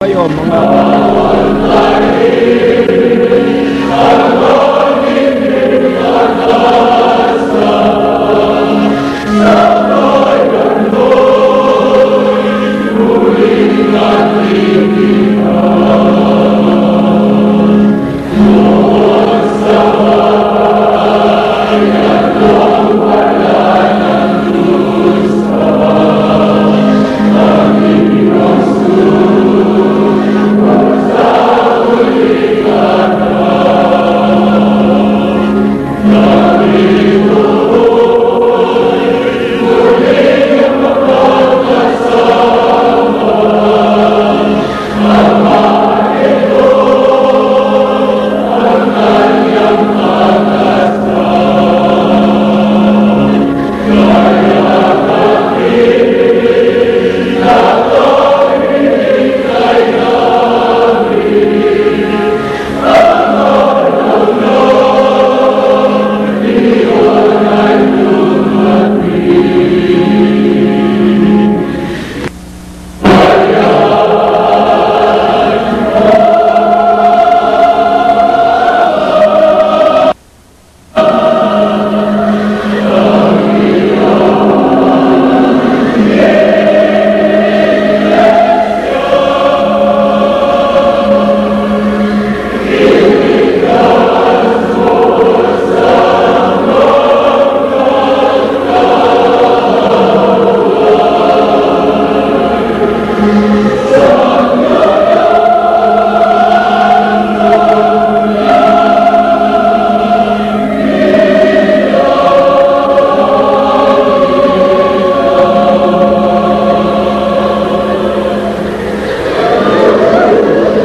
Kayo mga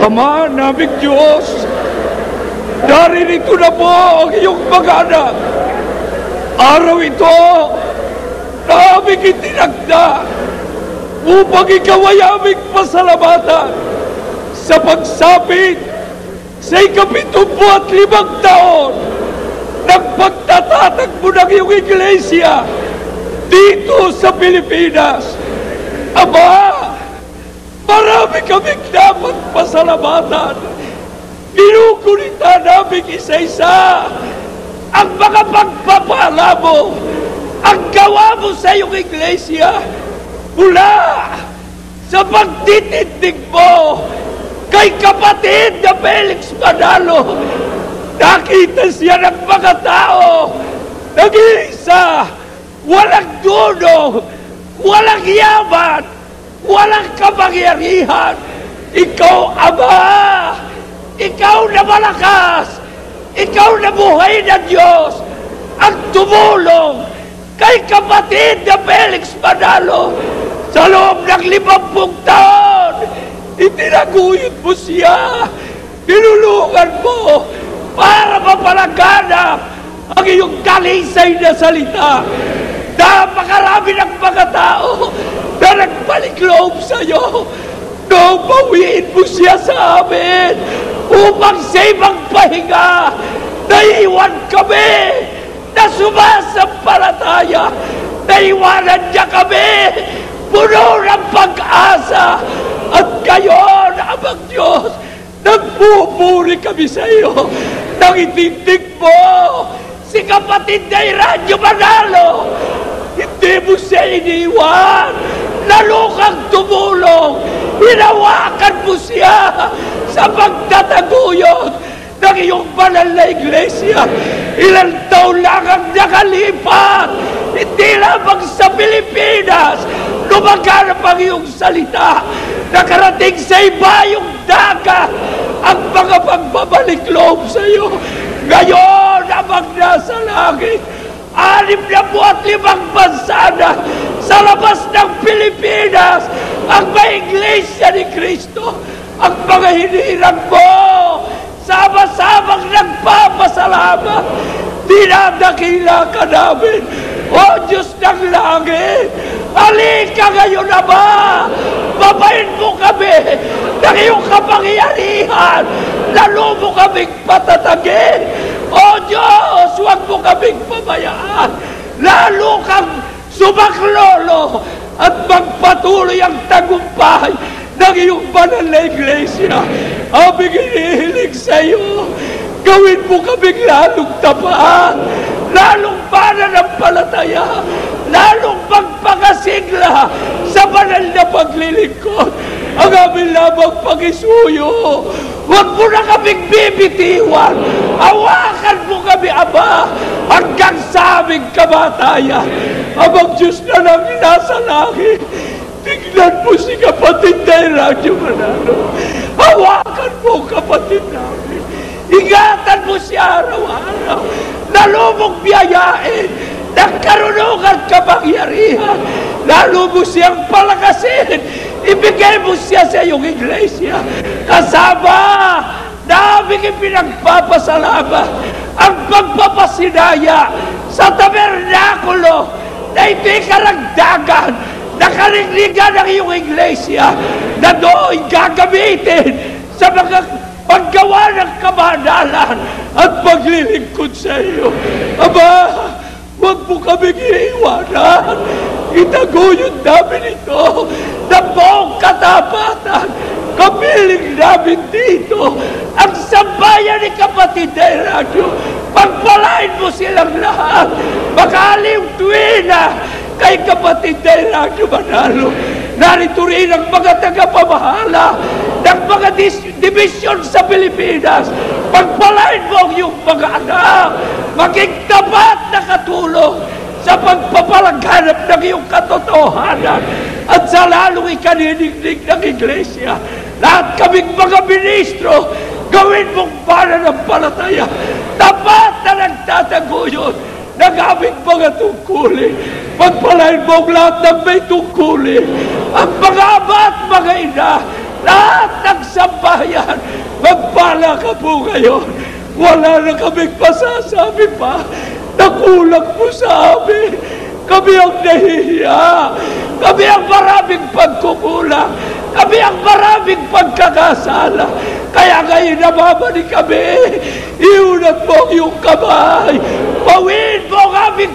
Ama naming Diyos, naririto na po ang iyong pag-anak. Araw ito na aming itinagda upang ikaw ay aming pasalamatan sa pagsapit sa 75 taon ng pagtatatagpo ng iyong iglesia dito sa Pilipinas. Ama, marami kaming dapat pasalamatan. Ginugunita namin isa-isa ang mga pagpapala mo, ang gawa mo sa iyong iglesia mula sa pagtitindig mo kay kapatid na Felix Manalo. Nakita siya ng mga tao, nag-iisa, walang duno, walang yaman, walang kapangyarihan. Ikaw, Ama, ikaw na malakas, ikaw na buhay na Diyos, ang tumulong kay kapatid na Felix Manalo. Sa loob ng 50 taon, itinaguyod mo siya, tinulungan mo para mapalaganap ang iyong talisay na salita. Napakarami ng mga tao na nagbalik loob sa iyo. Noong bawiin mo siya sa amin upang sa ibang pahinga, naiwan kami na sumasampalataya. Naiwanan niya kami, puno ng pag-asa. At ngayon, Amang Diyos, nagpupuri kami sa iyo. Nangitindig mo si kapatid na Iranyo Manalo. Hindi mo siya iniwan, lalo kang tumulong. Hinawakan mo siya sa pagtataguyod ng iyong banal na iglesia. Ilang taon lang ang nakalipat, hindi lamang sa Pilipinas lumaganap ang iyong salita. Nakarating sa iba yung dagat ang mga pagbabalik loob sa iyo. Ngayon, Amang nasa langit, 65 bansa na sa labas ng Pilipinas ang may iglesia ni Kristo. Ang mga hinirang mo, sama-samang nagpapasalamat, dinadakila ka namin. O Diyos ng langit, halika ngayon, Ama, babayin mo kami ng iyong kapangyarihan, lalo mo kaming patatagin. O Diyos, huwag mo kaming pabayaan, lalo kang sumaklolo at magpatuloy ang tagumpay ng iyong banal na iglesia. Aming inihiling sa iyo, gawin mo kaming lalong tapat, lalong pananampalataya, lalong magpakasigla sa banal na paglilingkod. Ang aming lamang pag-isuyo, huwag mo na kaming bibitiwan. Hawakan mo kami, Ama, hanggang sa aming kamatayan. Amang Diyos na lang nasa langit, tignan mo si kapatid na Radyo Manalo. Hawakan mo kapatid namin. Ingatan mo siya araw-araw. Lalo mong biyayain ng karunungan kapangyarihan. Lalo mo siyang palakasin. Ibigay mo siya sa iyong iglesia. Kasama namin ipinagpapasalamat ang pagpapasinaya sa tabernakulo na hindi karagdagan na kalinglingan ng iyong iglesia na doon gagamitin sa mga paggawa ng kabanalan at paglilingkod sa iyo. Aba, huwag mo kaming iiwanan. Itaguyod namin ito na buong katapatan. Kapiling namin dito ang sambayan ni kapatid na Radyo. Pagpalain mo silang lahat. Makaliw tuwina kay kapatid na Radyo Manalo. Narito rin ang mga tagapamahala ng mga division sa Pilipinas. Pagpalain mo ang iyong mga anak. Maging tapat na katulong sa pagpapalaghanap ng iyong katotohanan at sa lalong ikaninig ng iglesia. Lahat kaming mga ministro, gawin mong pananampalataya. Tapat na nagtataguyod ng aming mga tungkulin. Pagpalain mo ang lahat ng may tungkulin. Ang mga ama at mga ina, lahat ng sambayan, magpala ka po ngayon. Wala na kaming masasabi pa. Nakulang mo sa amin. Kami ang nahihiya. Kami ang maraming pagkukulang. Kami ang maraming pagkakasala. Kaya ngayon namamanig kami. Iunat mo ang iyong kamay. Pawin mo ang aming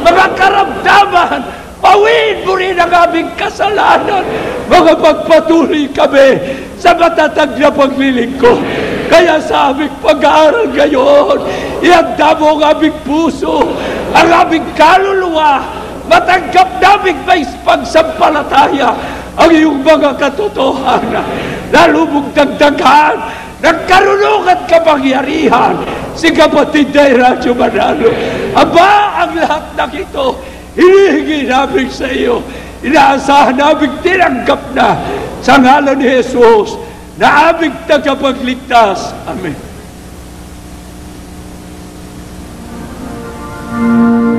mga karamdaman. Pawin mo rin ang aming kasalanan. Mga pagpatuloy kami sa matatag na paglilingkod. Kaya sa aming pag-aaral ngayon, ihanda mo ang aming puso, ang aming kaluluwa, matanggap namin may pagsampalataya ang iyong mga katotohanan. Lalo mong dagdagan ng karunungan kapangyarihan si kapatid na Radyo Manalo. Aba, ang lahat ng ito, hinihingi namin sa iyo. Inaasahan namin tinanggap na sa ngalan ni Jesus na aming tagapagligtas. Amen. Amen.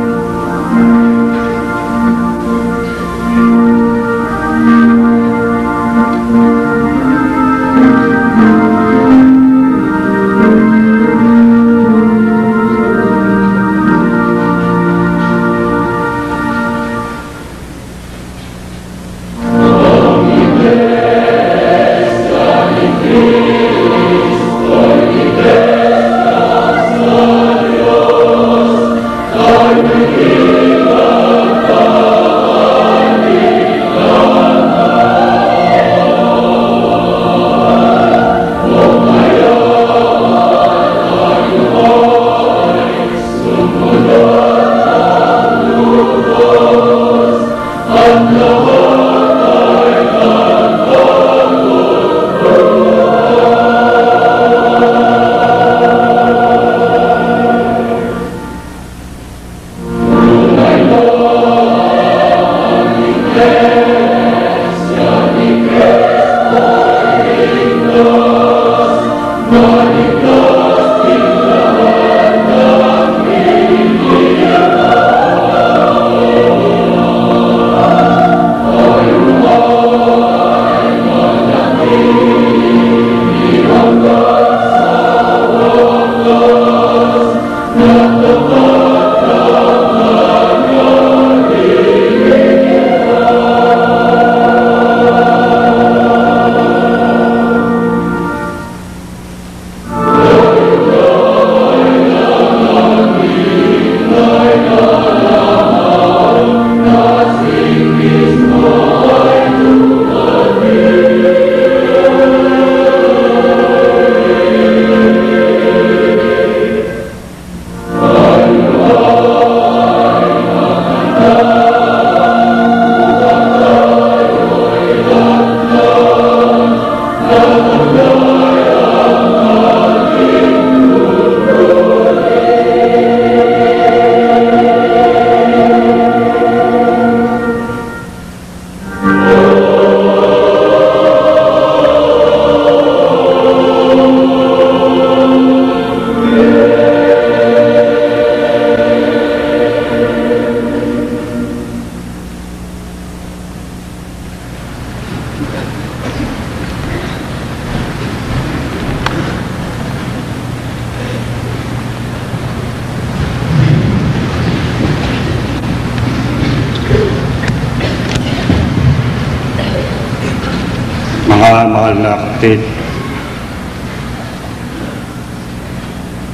Mga mahal na kapatid,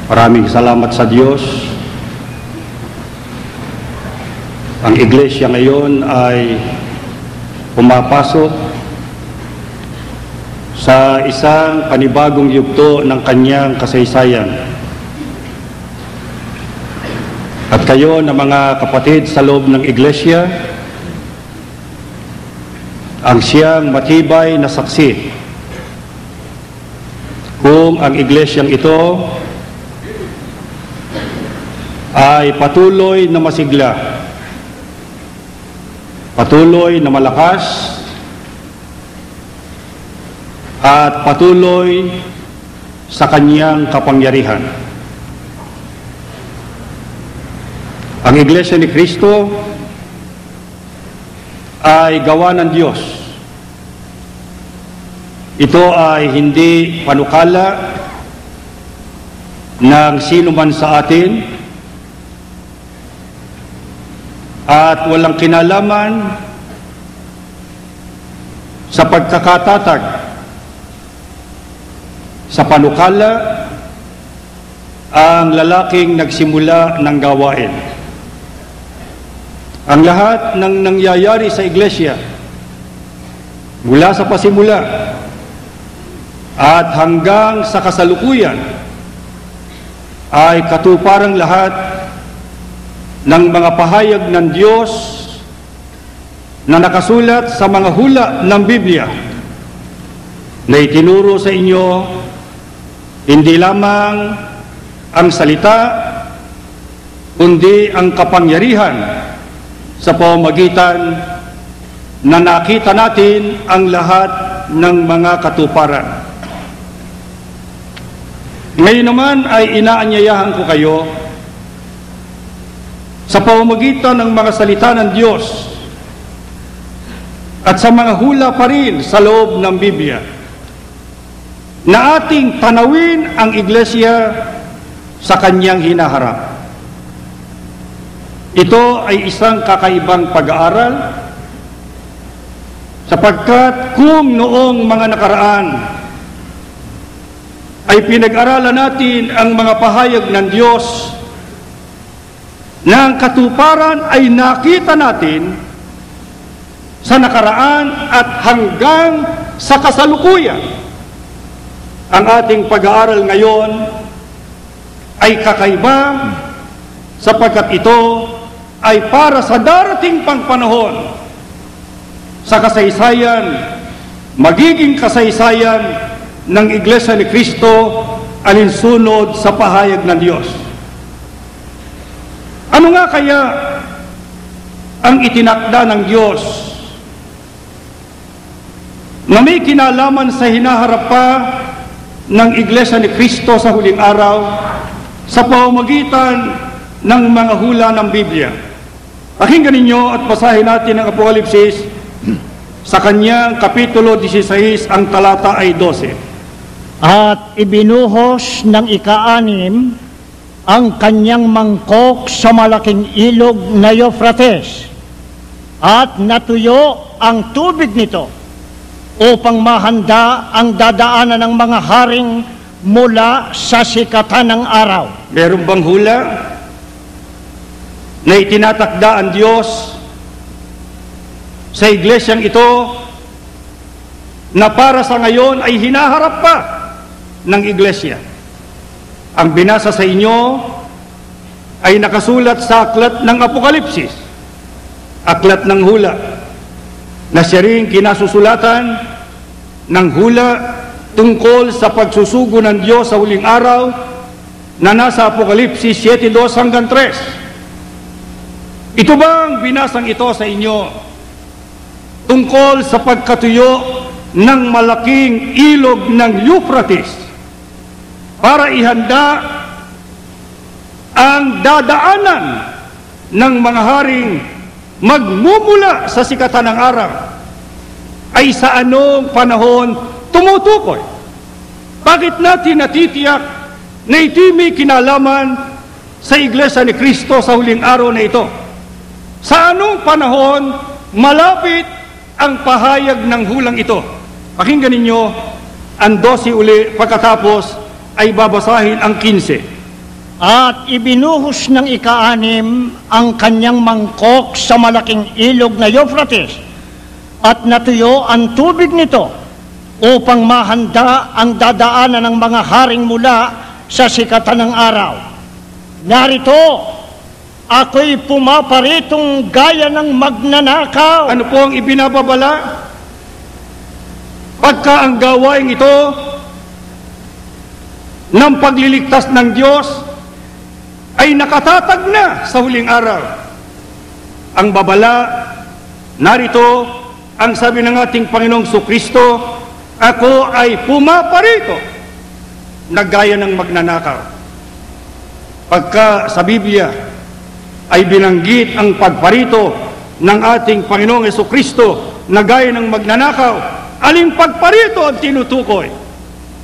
maraming salamat sa Diyos. Ang iglesia ngayon ay pumapasok sa isang panibagong yugto ng kanyang kasaysayan. At kayo na mga kapatid sa loob ng iglesia, ang siyang matibay na saksi kung ang iglesyang ito ay patuloy na masigla, patuloy na malakas, at patuloy sa kanyang kapangyarihan. Ang Iglesia ni Cristo ay gawa ng Diyos. Ito ay hindi panukala ng sino man sa atin at walang kinalaman sa pagkakatatag sa panukala ang lalaking nagsimula ng gawain. Ang lahat ng nangyayari sa iglesia mula sa pasimula at hanggang sa kasalukuyan ay katuparang lahat ng mga pahayag ng Diyos na nakasulat sa mga hula ng Biblia na itinuro sa inyo hindi lamang ang salita kundi ang kapangyarihan sa pamamagitan na nakita natin ang lahat ng mga katuparan. Ngayon naman ay inaanyayahan ko kayo sa pamamagitan ng mga salita ng Diyos at sa mga hula pa rin sa loob ng Biblia na ating tanawin ang iglesia sa kanyang hinaharap. Ito ay isang kakaibang pag-aaral sapagkat kung noong mga nakaraan ay pinag-aralan natin ang mga pahayag ng Diyos na ang katuparan ay nakita natin sa nakaraan at hanggang sa kasalukuyan. Ang ating pag-aaral ngayon ay kakaiba sapagkat ito ay para sa darating pang panahon sa kasaysayan, magiging kasaysayan ng Iglesia ni Cristo alinsunod sa pahayag ng Diyos. Ano nga kaya ang itinakda ng Diyos na may kinalaman sa hinaharap pa ng Iglesia ni Cristo sa huling araw sa pamamagitan ng mga hula ng Biblia? Pakinggan ninyo at basahin natin ang Apokalipsis sa kanyang kapitulo 16, ang talata ay 12. At ibinuhos ng ika-6 ang kanyang mangkok sa malaking ilog na Euphrates, at natuyo ang tubig nito upang mahanda ang dadaanan ng mga haring mula sa sikatan ng araw. Meron bang hula na itinatakda ang Diyos sa iglesyang ito na para sa ngayon ay hinaharap pa ng iglesia? Ang binasa sa inyo ay nakasulat sa aklat ng Apokalipsis, aklat ng hula, na siya rin kinasusulatan ng hula tungkol sa pagsusugo ng Diyos sa huling araw na nasa Apokalipsis 7:2 hanggang 3. Ito bang binasang ito sa inyo tungkol sa pagkatuyo ng malaking ilog ng Euphrates para ihanda ang dadaanan ng mga haring magmumula sa sikatan ng araw, ay sa anong panahon tumutukoy? Bakit natin natitiyak na ito may kinalaman sa Iglesia ni Cristo sa huling araw na ito? Sa anong panahon malapit ang pahayag ng hulang ito? Pakinggan ninyo ang 12 uli, pagkatapos ay babasahin ang 15. At ibinuhos ng ika-6 ang kanyang mangkok sa malaking ilog na Euphrates, at natuyo ang tubig nito upang mahanda ang dadaanan ng mga haring mula sa sikatan ng araw. Narito, ako'y pumaparitong gaya ng magnanakaw. Ano po ang ibinababala? Pagka ang gawain ito ng pagliligtas ng Diyos ay nakatatag na sa huling araw. Ang babala, narito ang sabi ng ating Panginoong Kristo, ako ay pumaparito na gaya ng magnanakaw. Pagka sa Biblia ay binanggit ang pagparito ng ating Panginoong Kristo na gaya ng magnanakaw, aling pagparito ang tinutukoy?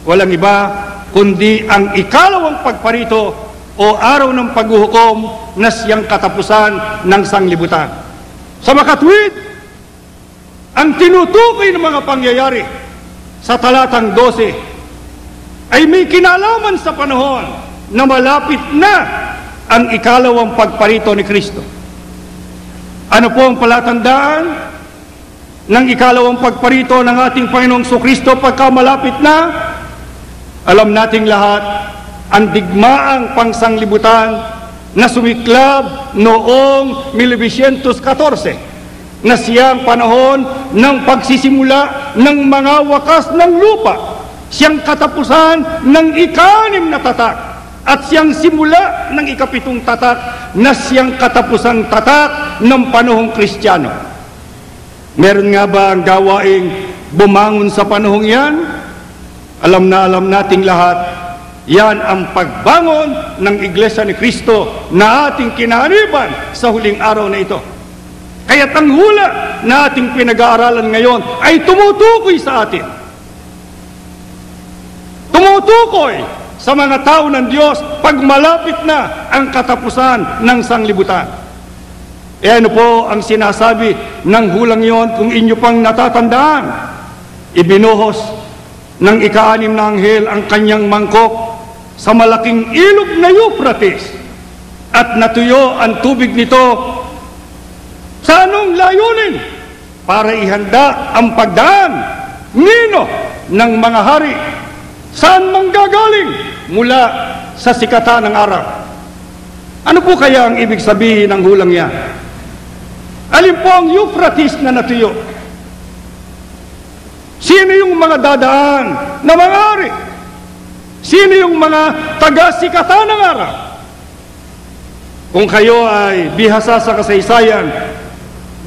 Walang iba kundi ang ikalawang pagparito o araw ng paghuhukom na siyang katapusan ng sanglibutan. Sa makatwid, ang tinutukoy ng mga pangyayari sa talatang 12 ay may kinalaman sa panahon na malapit na ang ikalawang pagparito ni Kristo. Ano po ang palatandaan ng ikalawang pagparito ng ating Panginoong Kristo pagka malapit na? Alam nating lahat ang digmaang pangsanglibutan na sumiklab noong 1914 na siyang panahon ng pagsisimula ng mga wakas ng lupa, siyang katapusan ng ika-6 na tatak, at siyang simula ng ika-7 tatak na siyang katapusang tatak ng panahong Kristiyano. Meron nga ba ang gawaing bumangon sa panahong yan? Alam nating lahat, yan ang pagbangon ng Iglesia ni Kristo na ating kinahariban sa huling araw na ito. Kaya't ang hula na ating pinag-aaralan ngayon ay tumutukoy sa atin. Tumutukoy sa mga tao ng Diyos pag malapit na ang katapusan ng sanglibutan. Ano po ang sinasabi ng hulang yon kung inyo pang natatandaan? Ibinuhos ng ika-6 na anghel ang kanyang mangkok sa malaking ilog na Euphrates, at natuyo ang tubig nito. Sa anong layunin? Para ihanda ang pagdaan nino ng mga hari. Saan manggagaling? Mula sa sikata ng araw. Ano po kaya ang ibig sabihin ng hulang yan? Alin po ang Euphrates na natuyo? Sino yung mga dadaan na mga hari? Sino yung mga taga-sikata ng araw? Kung kayo ay bihasa sa kasaysayan,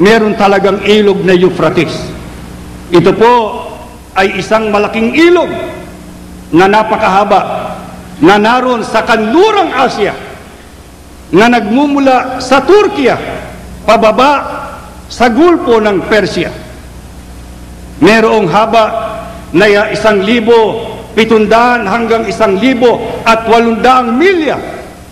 meron talagang ilog na Euphrates. Ito po ay isang malaking ilog na napakahaba na naroon sa kanlurang Asya, na nagmumula sa Turkiya pababa sa gulpo ng Persia. Merong haba na 1,700 hanggang 1,800 milya.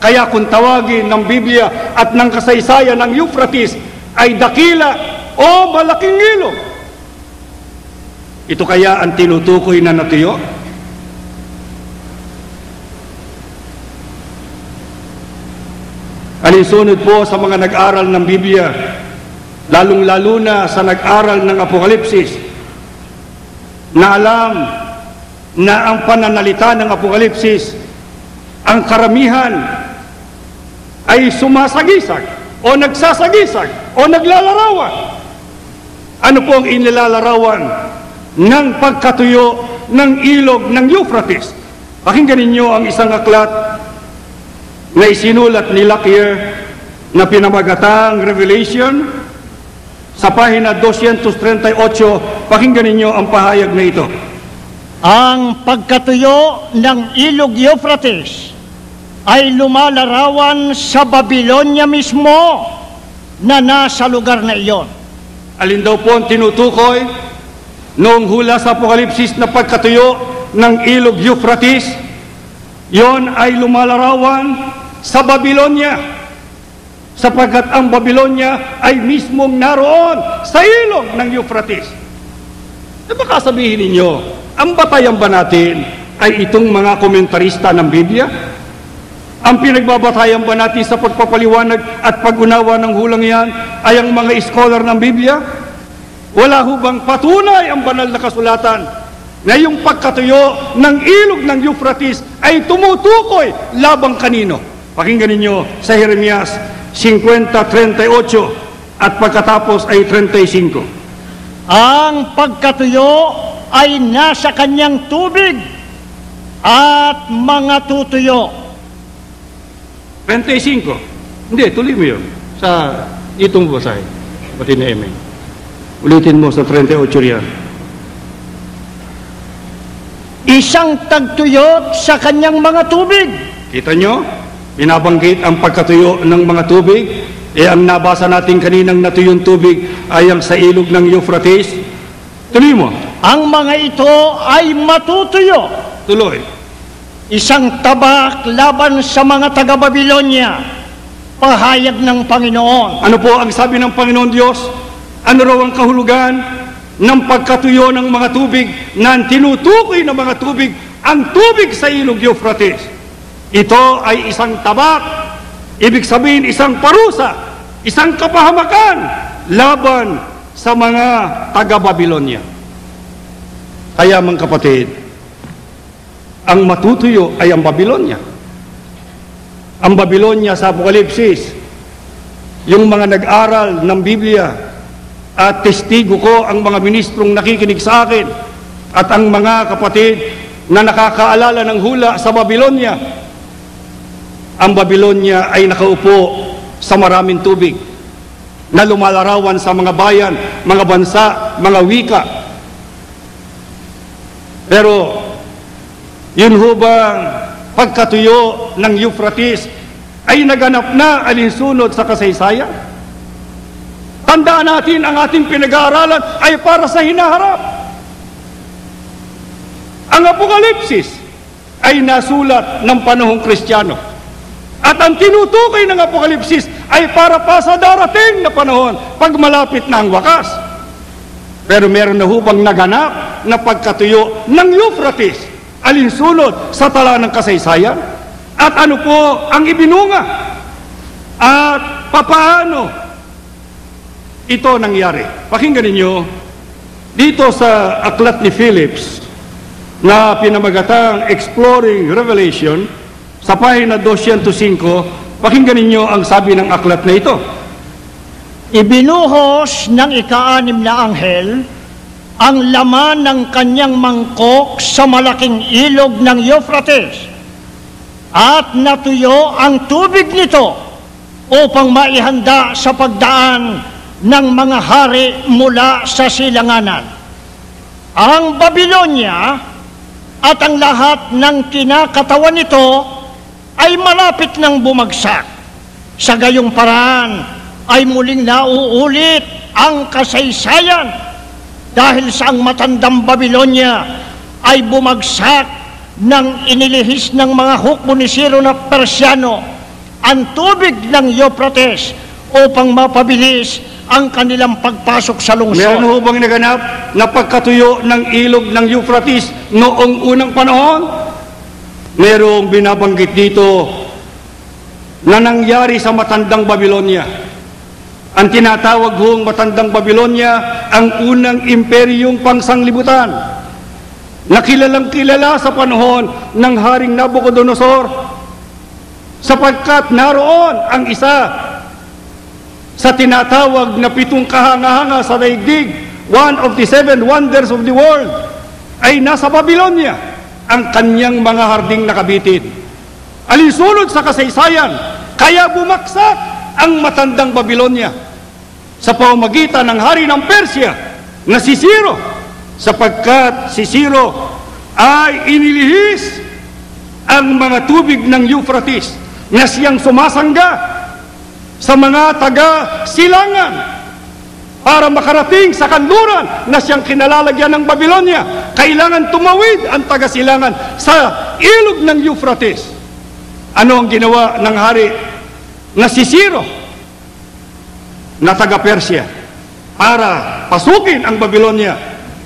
Kaya kung tawagin ng Biblia at ng kasaysayan ng Euphrates ay dakila o malaking ilog. Ito kaya ang tinutukoy na natuyo? Alinsunod po sa mga nag-aral ng Biblia, lalong-lalo na sa nag-aral ng Apokalipsis, na alam na ang pananalita ng Apokalipsis, ang karamihan ay sumasagisag o nagsasagisag o naglalarawan. Ano po ang inilalarawan ng pagkatuyo ng ilog ng Euphrates? Pakinggan ninyo ang isang aklat na isinulat ni Lockyer na pinamagatang Revelation sa pahina 238. Pakinggan ninyo ang pahayag na ito. Ang pagkatuyo ng ilog Euphrates ay lumalarawan sa Babylonia mismo na nasa lugar na iyon. Alin daw po ang tinutukoy noong hula sa Apokalipsis na pagkatuyo ng ilog Euphrates? Yon ay lumalarawan sa Babylonia, sapagkat ang Babylonia ay mismong naroon sa ilog ng Euphrates. Baka sabihin ninyo, ang batayan ba natin ay itong mga komentarista ng Biblia? Ang pinagbabatayan ba natin sa pagpapaliwanag at pag-unawa ng hulang yan ay ang mga scholar ng Biblia? Wala ho bang patunay ang banal na kasulatan na yung pagkatuyo ng ilog ng Euphrates ay tumutukoy labang kanino? Pakinggan ninyo sa Jeremias 50:38 at pagkatapos ay 35. Ang pagkatuyo ay nasa kanyang tubig at mga tutuyo. 35. Hindi, tuloy mo yun sa itong basahe. Pati na Eme. Ulitin mo sa 38 yan. Isang tagtuyot sa kanyang mga tubig. Kita nyo? Binabanggit ang pagkatuyo ng mga tubig. Ang nabasa natin kaninang natuyong tubig ay ang sa ilog ng Euphrates. Tuloy mo. Ang mga ito ay matutuyo. Tuloy. Isang tabak laban sa mga taga-Babilonya. Pahayag ng Panginoon. Ano po ang sabi ng Panginoon Diyos? Ano raw ang kahulugan ng pagkatuyo ng mga tubig na tinutukoy ng mga tubig ang tubig sa ilog Euphrates? Ito ay isang tabak, ibig sabihin isang parusa, isang kapahamakan laban sa mga taga-Babilonya. Kaya mga kapatid, ang matutuyo ay ang Babilonya. Ang Babilonya sa Apokalipsis, yung mga nag-aral ng Biblia, at testigo ko ang mga ministrong nakikinig sa akin at ang mga kapatid na nakakaalala ng hula sa Babilonya. Ang Babilonya ay nakaupo sa maraming tubig na lumalarawan sa mga bayan, mga bansa, mga wika. Pero yun ho bang pagkatuyo ng Euphrates ay naganap na alinsunod sa kasaysayan? Tandaan natin, ang ating pinag-aaralan ay para sa hinaharap. Ang Apokalipsis ay nasulat ng panahong Kristiyano. At ang tinutukoy ng Apokalipsis ay para pa sa darating na panahon pag malapit na ang wakas. Pero meron na hubang naganap na pagkatuyo ng Euphrates alinsunod sa tala ng kasaysayan? At ano po ang ibinunga? At papaano ito nangyari? Pakinggan ninyo dito sa aklat ni Phillips na pinamagatang Exploring Revelation sa pahina 205. Pakinggan ninyo ang sabi ng aklat na ito. Ibinuhos ng ika-6 na anghel ang laman ng kanyang mangkok sa malaking ilog ng Euphrates at natuyo ang tubig nito upang maihanda sa pagdaan ng mga hari mula sa silanganan. Ang Babilonya at ang lahat ng kinakatawan nito ay malapit ng bumagsak. Sa gayong paraan ay muling nauulit ang kasaysayan dahil sa ang matandang Babilonya ay bumagsak nang inilihis ng mga hukbo ni Ciro na Persiano ang tubig ng Euphrates upang mapabilis ang kanilang pagpasok sa lungsod. Meron ho bang naganap na pagkatuyo ng ilog ng Euphrates noong unang panahon? Merong binabanggit dito na nangyari sa matandang Babilonya. Ang tinatawag hong matandang Babilonya ang unang imperyong pangsanglibutan na kilalang kilala sa panahon ng Haring Nabucodonosor sapagkat naroon ang isa sa tinatawag na 7 kahanga-hanga sa daigdig, one of the 7 wonders of the world, ay nasa Babilonya ang kanyang mga harding nakabitin. Alinsunod sa kasaysayan, kaya bumaksak ang matandang Babilonya sa pamamagitan ng hari ng Persia na si Ciro, sapagkat si Ciro ay inilihis ang mga tubig ng Euphrates na siyang sumasangga sa mga taga-silangan para makarating sa kanluran na siyang kinalalagyan ng Babilonya. Kailangan tumawid ang taga-silangan sa ilog ng Euphrates. Ano ang ginawa ng hari na si Ciro na taga-Persia para pasukin ang Babilonya?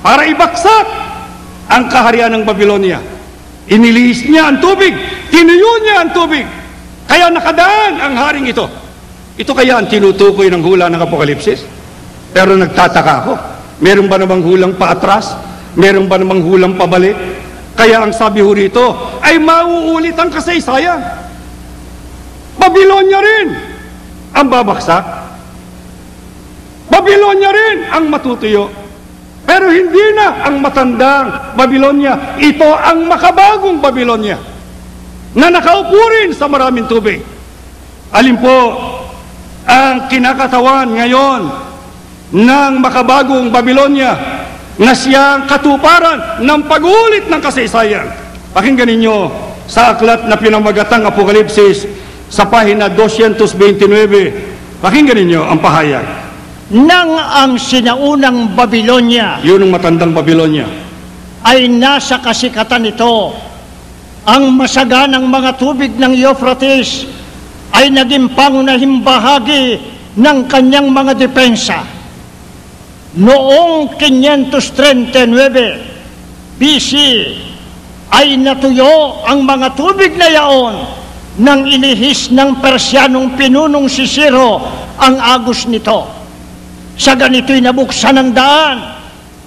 para ibaksak ang kaharian ng Babylonia. Inilihis niya ang tubig, tinuyo niya ang tubig, kaya nakadaan ang haring ito. Ito kaya ang tinutukoy ng hula ng Apokalipsis? Pero nagtataka ako, meron ba namang hulang paatras? Meron ba namang hulang pabalik? Kaya ang sabi ho rito ay mauulit ang kasaysayan. Babylonia rin ang babaksak. Babylonia rin ang matutuyo. Pero hindi na ang matandang Babylonia. Ito ang makabagong Babylonia na nakaupo rin sa maraming tubig. Alin po ang kinakatawan ngayon ng makabagong Babylonia na siyang katuparan ng pag-ulit ng kasaysayan? Pakinggan ninyo sa aklat na pinamagatang Apokalipsis sa pahina 229. Pakinggan ninyo ang pahayag. Nang ang sinaunang Babylonia, Yun ang matandang Babylonia, ay nasa kasikatan nito, ang masaganang mga tubig ng Euphrates ay naging pangunahing bahagi ng kanyang mga depensa. Noong 539 BC ay natuyo ang mga tubig na yaon nang ilihis ng Persyanong pinunong si Ciro ang agos nito. Sa ganito'y nabuksan ang daan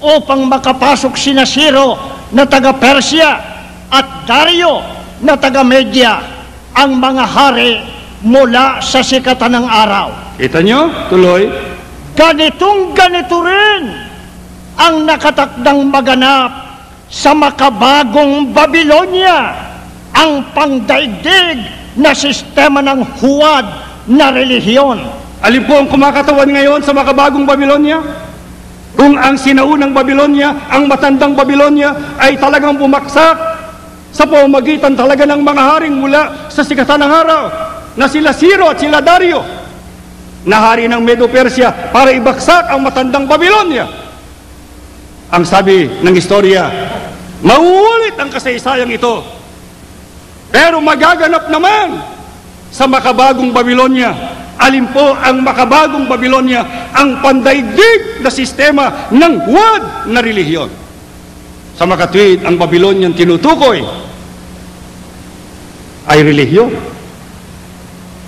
upang makapasok sina Ciro na taga-Persya at Dario na taga-Media, ang mga hari mula sa sikatan ng araw. kita nyo? Tuloy. Ganito rin ang nakatakdang maganap sa makabagong Babylonia, ang pangdaigdig na sistema ng huwad na relihiyon. Alin po ang kumakatawan ngayon sa makabagong Babylonia? Kung ang sinaunang Babylonia, ang matandang Babylonia, ay talagang bumaksak sa pamamagitan talaga ng mga haring mula sa sikatan ng araw, na sila Ciro at sila Dario, na hari ng Medo-Persia, para ibaksak ang matandang Babylonia. Ang sabi ng istorya, mauulit ang kasaysayang ito, pero magaganap naman sa makabagong Babylonia. Alin po ang makabagong Babylonia? Ang pandaigdig na sistema ng huwad na relihiyon. Sa makatwid, ang Babylonian tinutukoy ay relihiyon.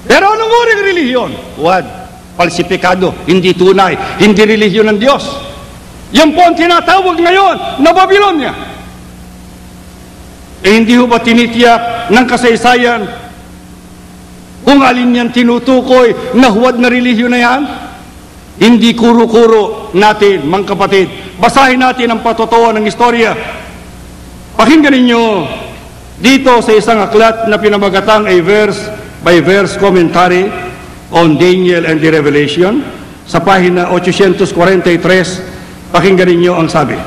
Pero anong uring relihiyon? Huwad, falsipikado, hindi tunay, hindi relihiyon ng Diyos. Yan po ang tinatawag ngayon na Babylonia. Hindi ho ba tinitiyak ng kasaysayan kung alin yan tinutukoy na huwad na relihiyon na yan? Hindi kuro-kuro natin, mga kapatid. Basahin natin ang patotoo ng istorya. Pakinggan ninyo dito sa isang aklat na pinamagatang a verse-by-verse commentary on Daniel and the Revelation sa pahina 843. Pakinggan ninyo ang sabi.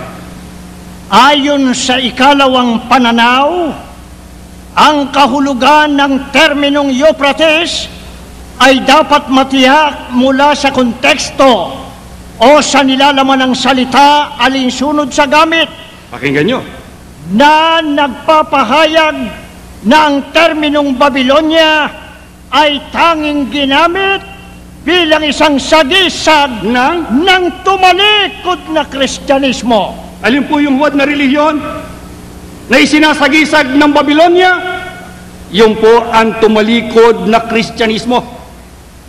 Ayon sa ikalawang pananaw, ang kahulugan ng terminong Euphrates ay dapat matiyak mula sa konteksto o sa nilalaman ng salita alinsunod sa gamit. Pakinggan nyo. Na nagpapahayag na ang terminong Babylonia ay tanging ginamit bilang isang sagisag ng tumalikod na Kristyanismo. Alin po yung huwad na relihiyon na isinasagisag ng Babylonia? Yung po ang tumalikod na Kristyanismo.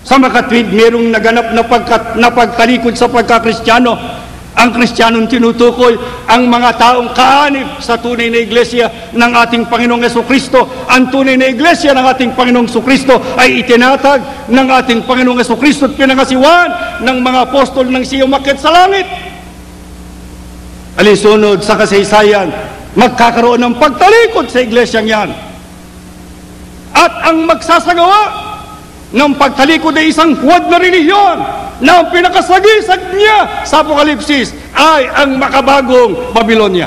Sa makatwid, merong naganap na pagtalikod sa pagka-Kristyano. Ang Kristiyanong tinutukoy ang mga taong kaanib sa tunay na iglesia ng ating Panginoong Jesucristo. Ang tunay na iglesia ng ating Panginoong Jesucristo ay itinatag ng ating Panginoong Jesucristo at pinangasiwan ng mga apostol ng siya umakyat sa langit. Alinsunod sa kasaysayan, magkakaroon ng pagtalikod sa iglesyang yan. At ang magsasagawa ng pagtalikod ay isang huwad na relihiyon na ang pinakasagisag niya sa Apokalipsis ay ang makabagong Babylonia.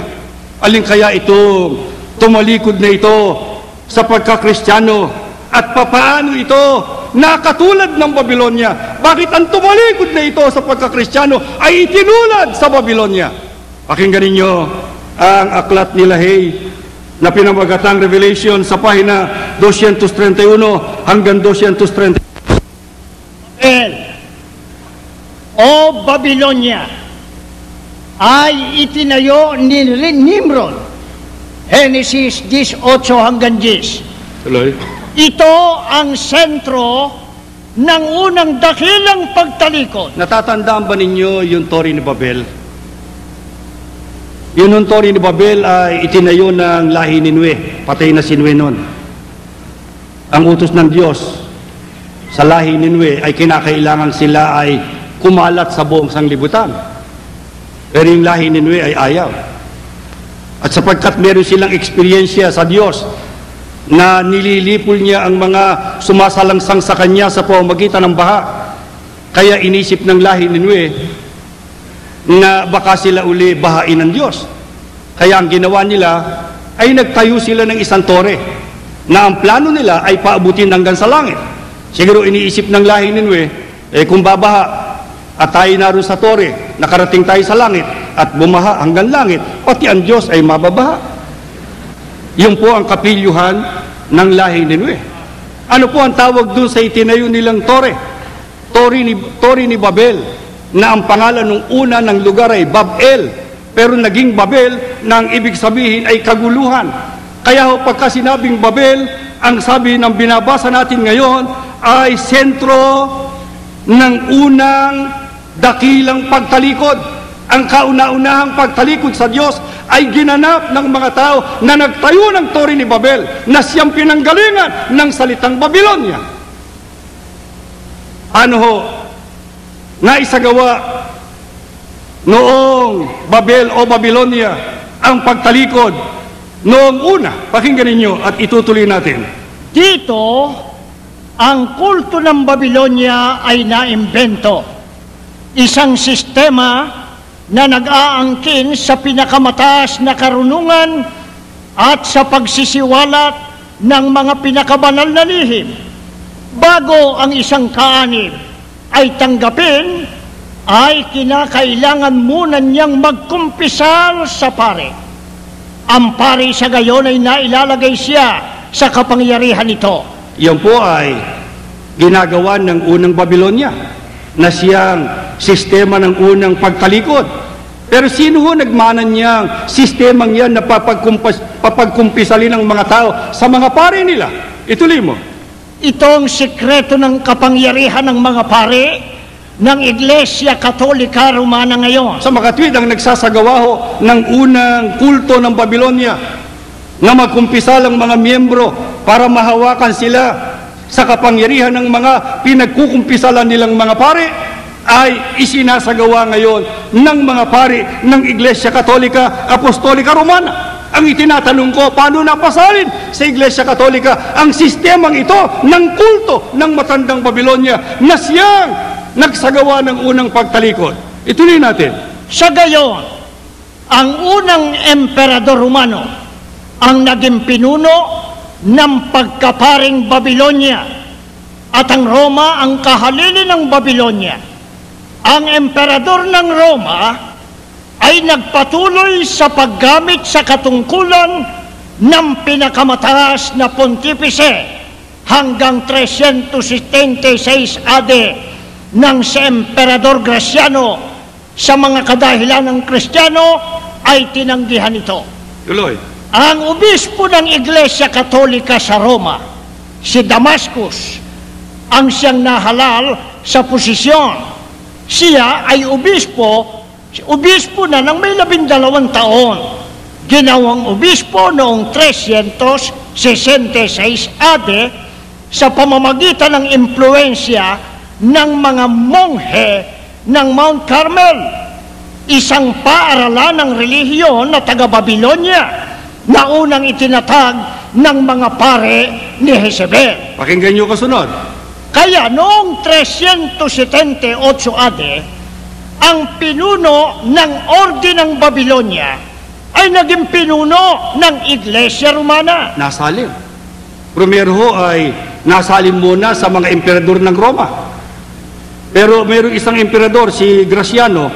Alin kaya itong tumalikod na ito sa pagkakristyano at papaano ito nakatulad ng Babylonia? Bakit ang tumalikod na ito sa pagkakristyano ay itinulad sa Babylonia? Pakinggan ninyo ang aklat ni Lahey na pinamagatang Revelation sa pahina 231 hanggang 230. O Babylonia, ay itinayo ni Nimrod. Genesis 18 hanggang 10. Tuloy. Ito ang sentro ng unang dakilang pagtalikod. Natatandaan ba ninyo yung Tori ni Babel? Yun yung Tori ni Babel ay itinayo ng lahi ni Nue. Patay na si Nue nun. Ang utos ng Diyos sa lahi ni Nue ay kinakailangan sila ay kumalat sa buong sanglibutan. Pero yung lahi ni Nue ay ayaw. At sapagkat meron silang eksperyensya sa Diyos na nililipol niya ang mga sumasalangsang sa kanya sa pamamagitan ng baha, kaya inisip ng lahi ni Nue na baka sila uli bahain ng Diyos. Kaya ang ginawa nila ay nagtayo sila ng isang tore na ang plano nila ay paabutin hanggang sa langit. Siguro iniisip ng lahi ni Nue, kung babaha at tayo naroon sa tore, nakarating tayo sa langit at bumaha hanggang langit, pati ang Diyos ay mababaha. Yun po ang kapilyuhan ng lahi ni Nue. Ano po ang tawag dun sa itinayo nilang tore? Tori ni Babel, na ang pangalan ng una ng lugar ay Babel, pero naging Babel na ang ibig sabihin ay kaguluhan. Kaya ho, pagka sinabing Babel, ang sabi ng binabasa natin ngayon ay sentro ng unang dakilang pagtalikod. Ang kauna-unahang pagtalikod sa Diyos ay ginanap ng mga tao na nagtayo ng Tori ni Babel, na siyang pinanggalingan ng salitang Babilonia. Ano ho? Naisagawa noong Babel o Babilonia ang pagtalikod noong una. Pakinggan ninyo at itutuloy natin. Dito, ang kulto ng Babilonia ay naimbento. Isang sistema na nag-aangkin sa pinakamataas na karunungan at sa pagsisiwalat ng mga pinakabanal na lihim. Bago ang isang kaanib ay tanggapin, ay kinakailangan muna niyang magkumpisal sa pare. Ang pare sa gayon ay nailalagay siya sa kapangyarihan nito. Yan po ay ginagawa ng unang Babilonia, na siyang sistema ng unang pagtalikod. Pero sino ho nagmanan niyang sistemang yan na papagkumpisalin ng mga tao sa mga pare nila? Ituloy mo. Ito ang sikreto ng kapangyarihan ng mga pare ng Iglesia Katolika Romana ngayon. Sa makatwid ang nagsasagawa ho ng unang kulto ng Babilonia, na magkumpisal ang mga miyembro para mahawakan sila sa kapangyarihan ng mga pinagkukumpisalan nilang mga pare, ay isinasagawa ngayon ng mga pare ng Iglesia Katolika Apostolika Romana. Ang itinatanong ko, paano napasalin sa Iglesia Katolika ang sistemang ito ng kulto ng matandang Babilonia na siyang nagsagawa ng unang pagtalikod? Ituloy natin. Sa gayon, ang unang emperador Romano ang naging pinuno ng pagkaparing Babilonia, at ang Roma ang kahalili ng Babilonia. Ang emperador ng Roma ay nagpatuloy sa paggamit sa katungkulan ng pinakamataas na pontipice hanggang 376 AD nang si Emperador Graciano sa mga kadahilan ng Kristiyano ay tinanggihan ito. Tuloy. Ang obispo ng Iglesia Katolika sa Roma, si Damascus, ang siyang nahalal sa posisyon. Siya ay obispo na ng may 12 taon. Ginawang obispo noong 366 AD sa pamamagitan ng impluensya ng mga monghe ng Mount Carmel, isang paaralan ng relihiyon na taga-Babilonia na unang itinatag ng mga pare ni Jezebel. Pakinggan niyo kasunod. Kaya noong 378 AD, ang pinuno ng Orde ng Babilonia ay naging pinuno ng Iglesia Romana. Nasalin. Primero ho ay nasalin muna sa mga emperador ng Roma. Pero mayroong isang emperador, si Graciano,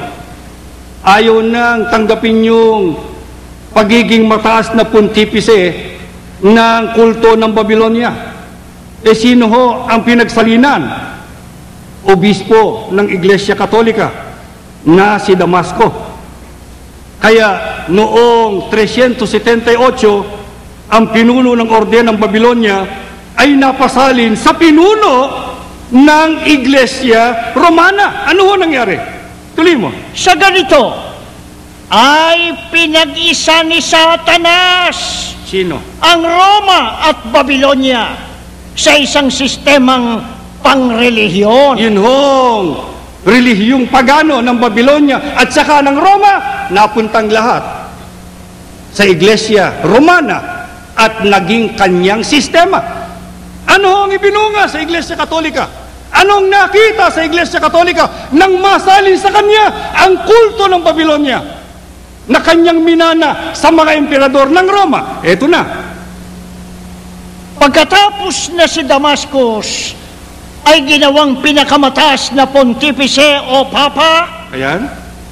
ayaw nang tanggapin yung pagiging mataas na pontipice ng kulto ng Babilonia. Sino ho ang pinagsalinan? Obispo ng Iglesia Katolika na si Damasco. Kaya noong 378, ang pinuno ng orden ng Babylonia ay napasalin sa pinuno ng Iglesia Romana. Ano ho nangyari? Tuloy mo. Sa ganito, ay pinag-isa ni Satanas Sino? ang Roma at Babylonia sa isang sistemang pangrelihiyon. Yun hong relihiyong pagano ng Babylonia at saka ng Roma, napuntang lahat sa Iglesia Romana at naging kanyang sistema. Ano ang ibinunga sa Iglesia Katolika? Anong nakita sa Iglesia Katolika nang masalin sa kanya ang kulto ng Babylonia na kanyang minana sa mga emperador ng Roma? Eto na. Pagkatapos na si Damascus ay ginawang pinakamataas na pontifice o papa, Ayan.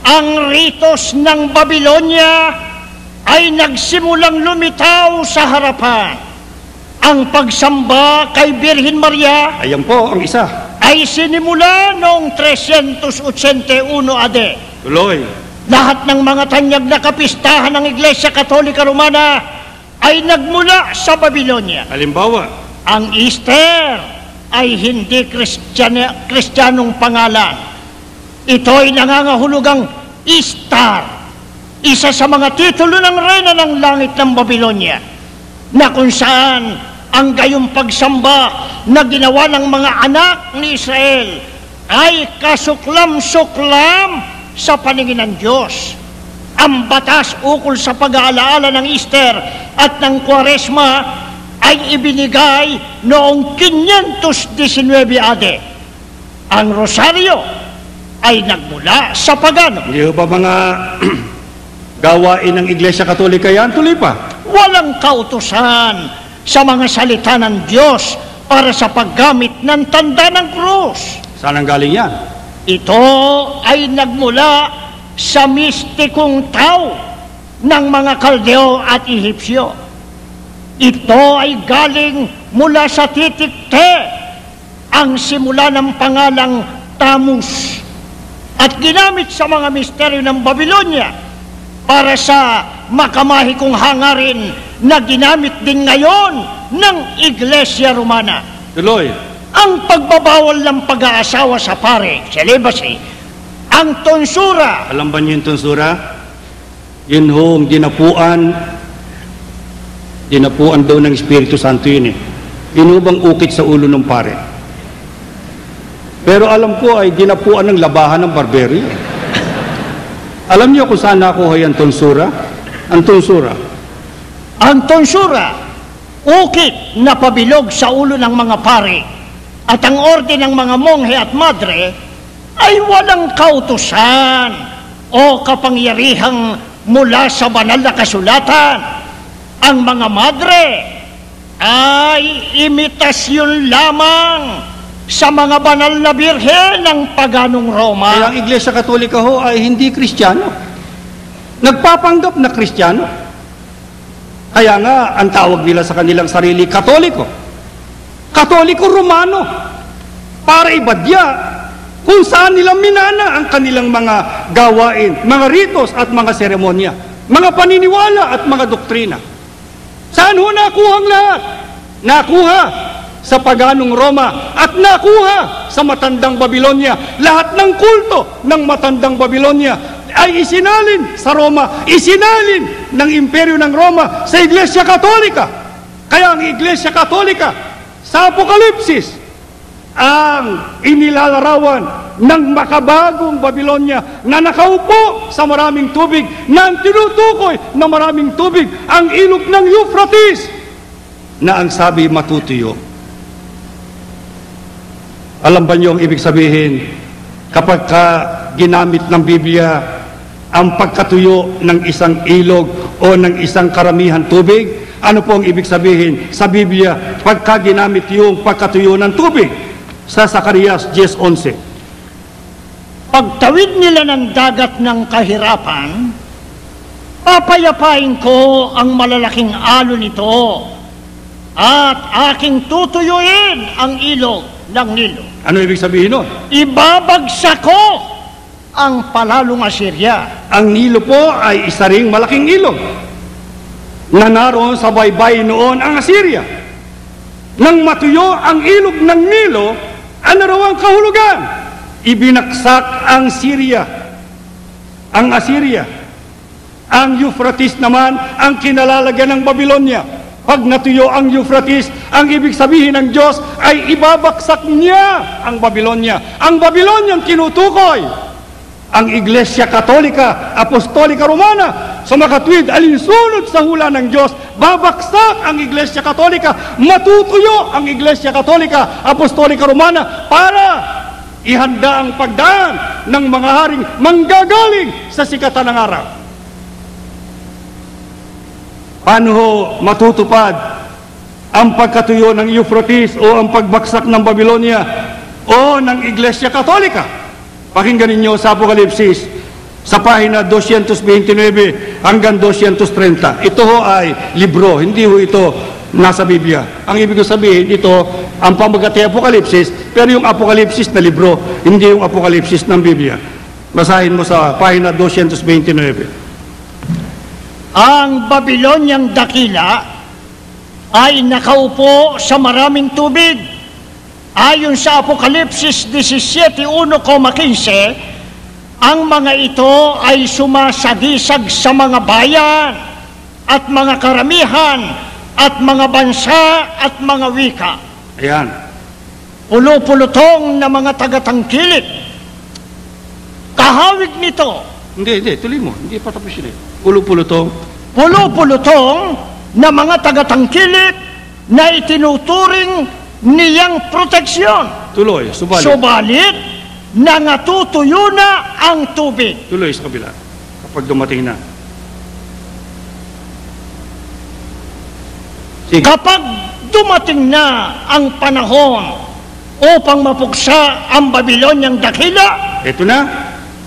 ang ritos ng Babylonia ay nagsimulang lumitaw sa harapan. Ang pagsamba kay Birhen Maria Ayan po ang isa. ay sinimula noong 381 AD. Tuloy. Lahat ng mga tanyag na kapistahan ng Iglesia Katolika Romana ay nagmula sa Babylonia. Halimbawa, Ang Easter ay hindi Kristiyanong pangalan. Ito ay nangangahulugang Istar, isa sa mga titulo ng reyna ng langit ng Babylonia, na kung saan ang gayong pagsamba na ginawa ng mga anak ni Israel ay kasuklam-suklam sa paningin ng Diyos. Ang batas ukol sa pag-aalaala ng Easter at ng Kwaresma ay ibinigay noong 519 AD. Ang Rosario ay nagmula sa pagano. hindi ba mga gawain ng Iglesia Katolika yan? Tuloy pa. Walang kautusan sa mga salita ng Diyos para sa paggamit ng tanda ng krus. Saan ang galing yan? Ito ay nagmula sa mistikong tao ng mga Kaldeo at Ehipsyo. Ito ay galing mula sa titik Te, ang simula ng pangalang Tammuz, at ginamit sa mga misteryo ng Babylonia para sa makamahikong hangarin na ginamit din ngayon ng Iglesia Romana. Tuloy. Ang pagbabawal ng pag-aasawa sa pare, celibacy, ang tonsura, Alam ba niyo yung tonsura? Yun hong dinapuan daw ng Espiritu Santo yun eh. Inubang ukit sa ulo ng pare. Pero alam ko ay dinapuan ng labahan ng barbero. Alam niyo kung saan nakuha yung tonsura? Ang tonsura. ang tonsura, ukit na pabilog sa ulo ng mga pare, at ang orden ng mga monghe at madre ay walang kautusan o kapangyarihang mula sa banal na kasulatan. Ang mga madre ay imitasyon lamang sa mga banal na birhen ng paganong Roma. Kaya ang Iglesia Katolika ho ay hindi Kristiyano. Nagpapanggap na Kristiyano. Kaya nga, ang tawag nila sa kanilang sarili, Katoliko. Katoliko Romano. Para ibadya kung saan nila minana ang kanilang mga gawain, mga ritos at mga seremonya, mga paniniwala at mga doktrina. Saan ho nakuha ang lahat? Nakuha sa paganong Roma at nakuha sa matandang Babylonia. Lahat ng kulto ng matandang Babylonia ay isinalin sa Roma, isinalin ng imperyo ng Roma sa Iglesia Katolika. Kaya ang Iglesia Katolika sa Apokalipsis ang inilalarawan ng makabagong Babylonia na nakaupo sa maraming tubig, na ang tinutukoy na maraming tubig ang ilog ng Euphrates, na ang sabi matutuyo. Alam ba niyo ang ibig sabihin kapag ginamit ng Biblia ang pagkatuyo ng isang ilog o ng isang karamihan tubig? Ano po ang ibig sabihin sa Biblia pagka ginamit yung pagkatuyo ng tubig? Sa Zacarias 10:11. Pagtawid nila ng dagat ng kahirapan, papayapain ko ang malalaking alon nito at aking tutuyuin ang ilog ng Nilo. Ano ibig sabihin nun? Ibabagsak ko ang palalong Assyria. Ang Nilo po ay isa ring malaking ilog na naroon sa baybay noon ang Assyria. Nang matuyo ang ilog ng Nilo, ano raw ang kahulugan? Ibinaksak ang Syria, ang Assyria. Ang Euphrates naman ang kinalalagyan ng Babylonia. Pag natuyo ang Euphrates, ang ibig sabihin ng Diyos ay ibabaksak niya ang Babylonia. Ang Babylonia ang tinutukoy ang Iglesia Katolika, Apostolika Romana. Sa makatwid, alinsunod sa hula ng Diyos, babaksak ang Iglesia Katolika, matutuyo ang Iglesia Katolika, Apostolika Romana para ihanda ang pagdaan ng mga haring manggagaling sa sikatan ng araw. Paano ho matutupad ang pagkatuyo ng Euphrates o ang pagbaksak ng Babylonia o ng Iglesia Katolika? Pakinggan ninyo sa Apokalipsis sa pahina 229 hanggang 230. Ito ho ay libro, hindi ho ito nasa Biblia. Ang ibig sabihin, ito ang pamagat ng Apokalipsis, pero yung Apokalipsis na libro, hindi yung Apokalipsis ng Biblia. Basahin mo sa pahina 229. Ang Babilonyang dakila ay nakaupo sa maraming tubig. Ayon sa Apokalipsis 17:1-15, ang mga ito ay sumasagisag sa mga bayan at mga karamihan at mga bansa at mga wika. Ayan. Pulo-pulutong na mga tagatangkilik. Kahawig nito, Hindi, tuloy mo. Hindi pa tapos yun eh. Pulo-pulutong. pulo-pulutong na mga tagatangkilik na itinuturing niyang proteksyon. Tuloy, subalit. Subalit, nangatutuyo na ang tubig. Tuloy sa kabila. Kapag dumating na. Sige. Kapag dumating na ang panahon upang mapuksa ang Babilonyang dakila, Ito na.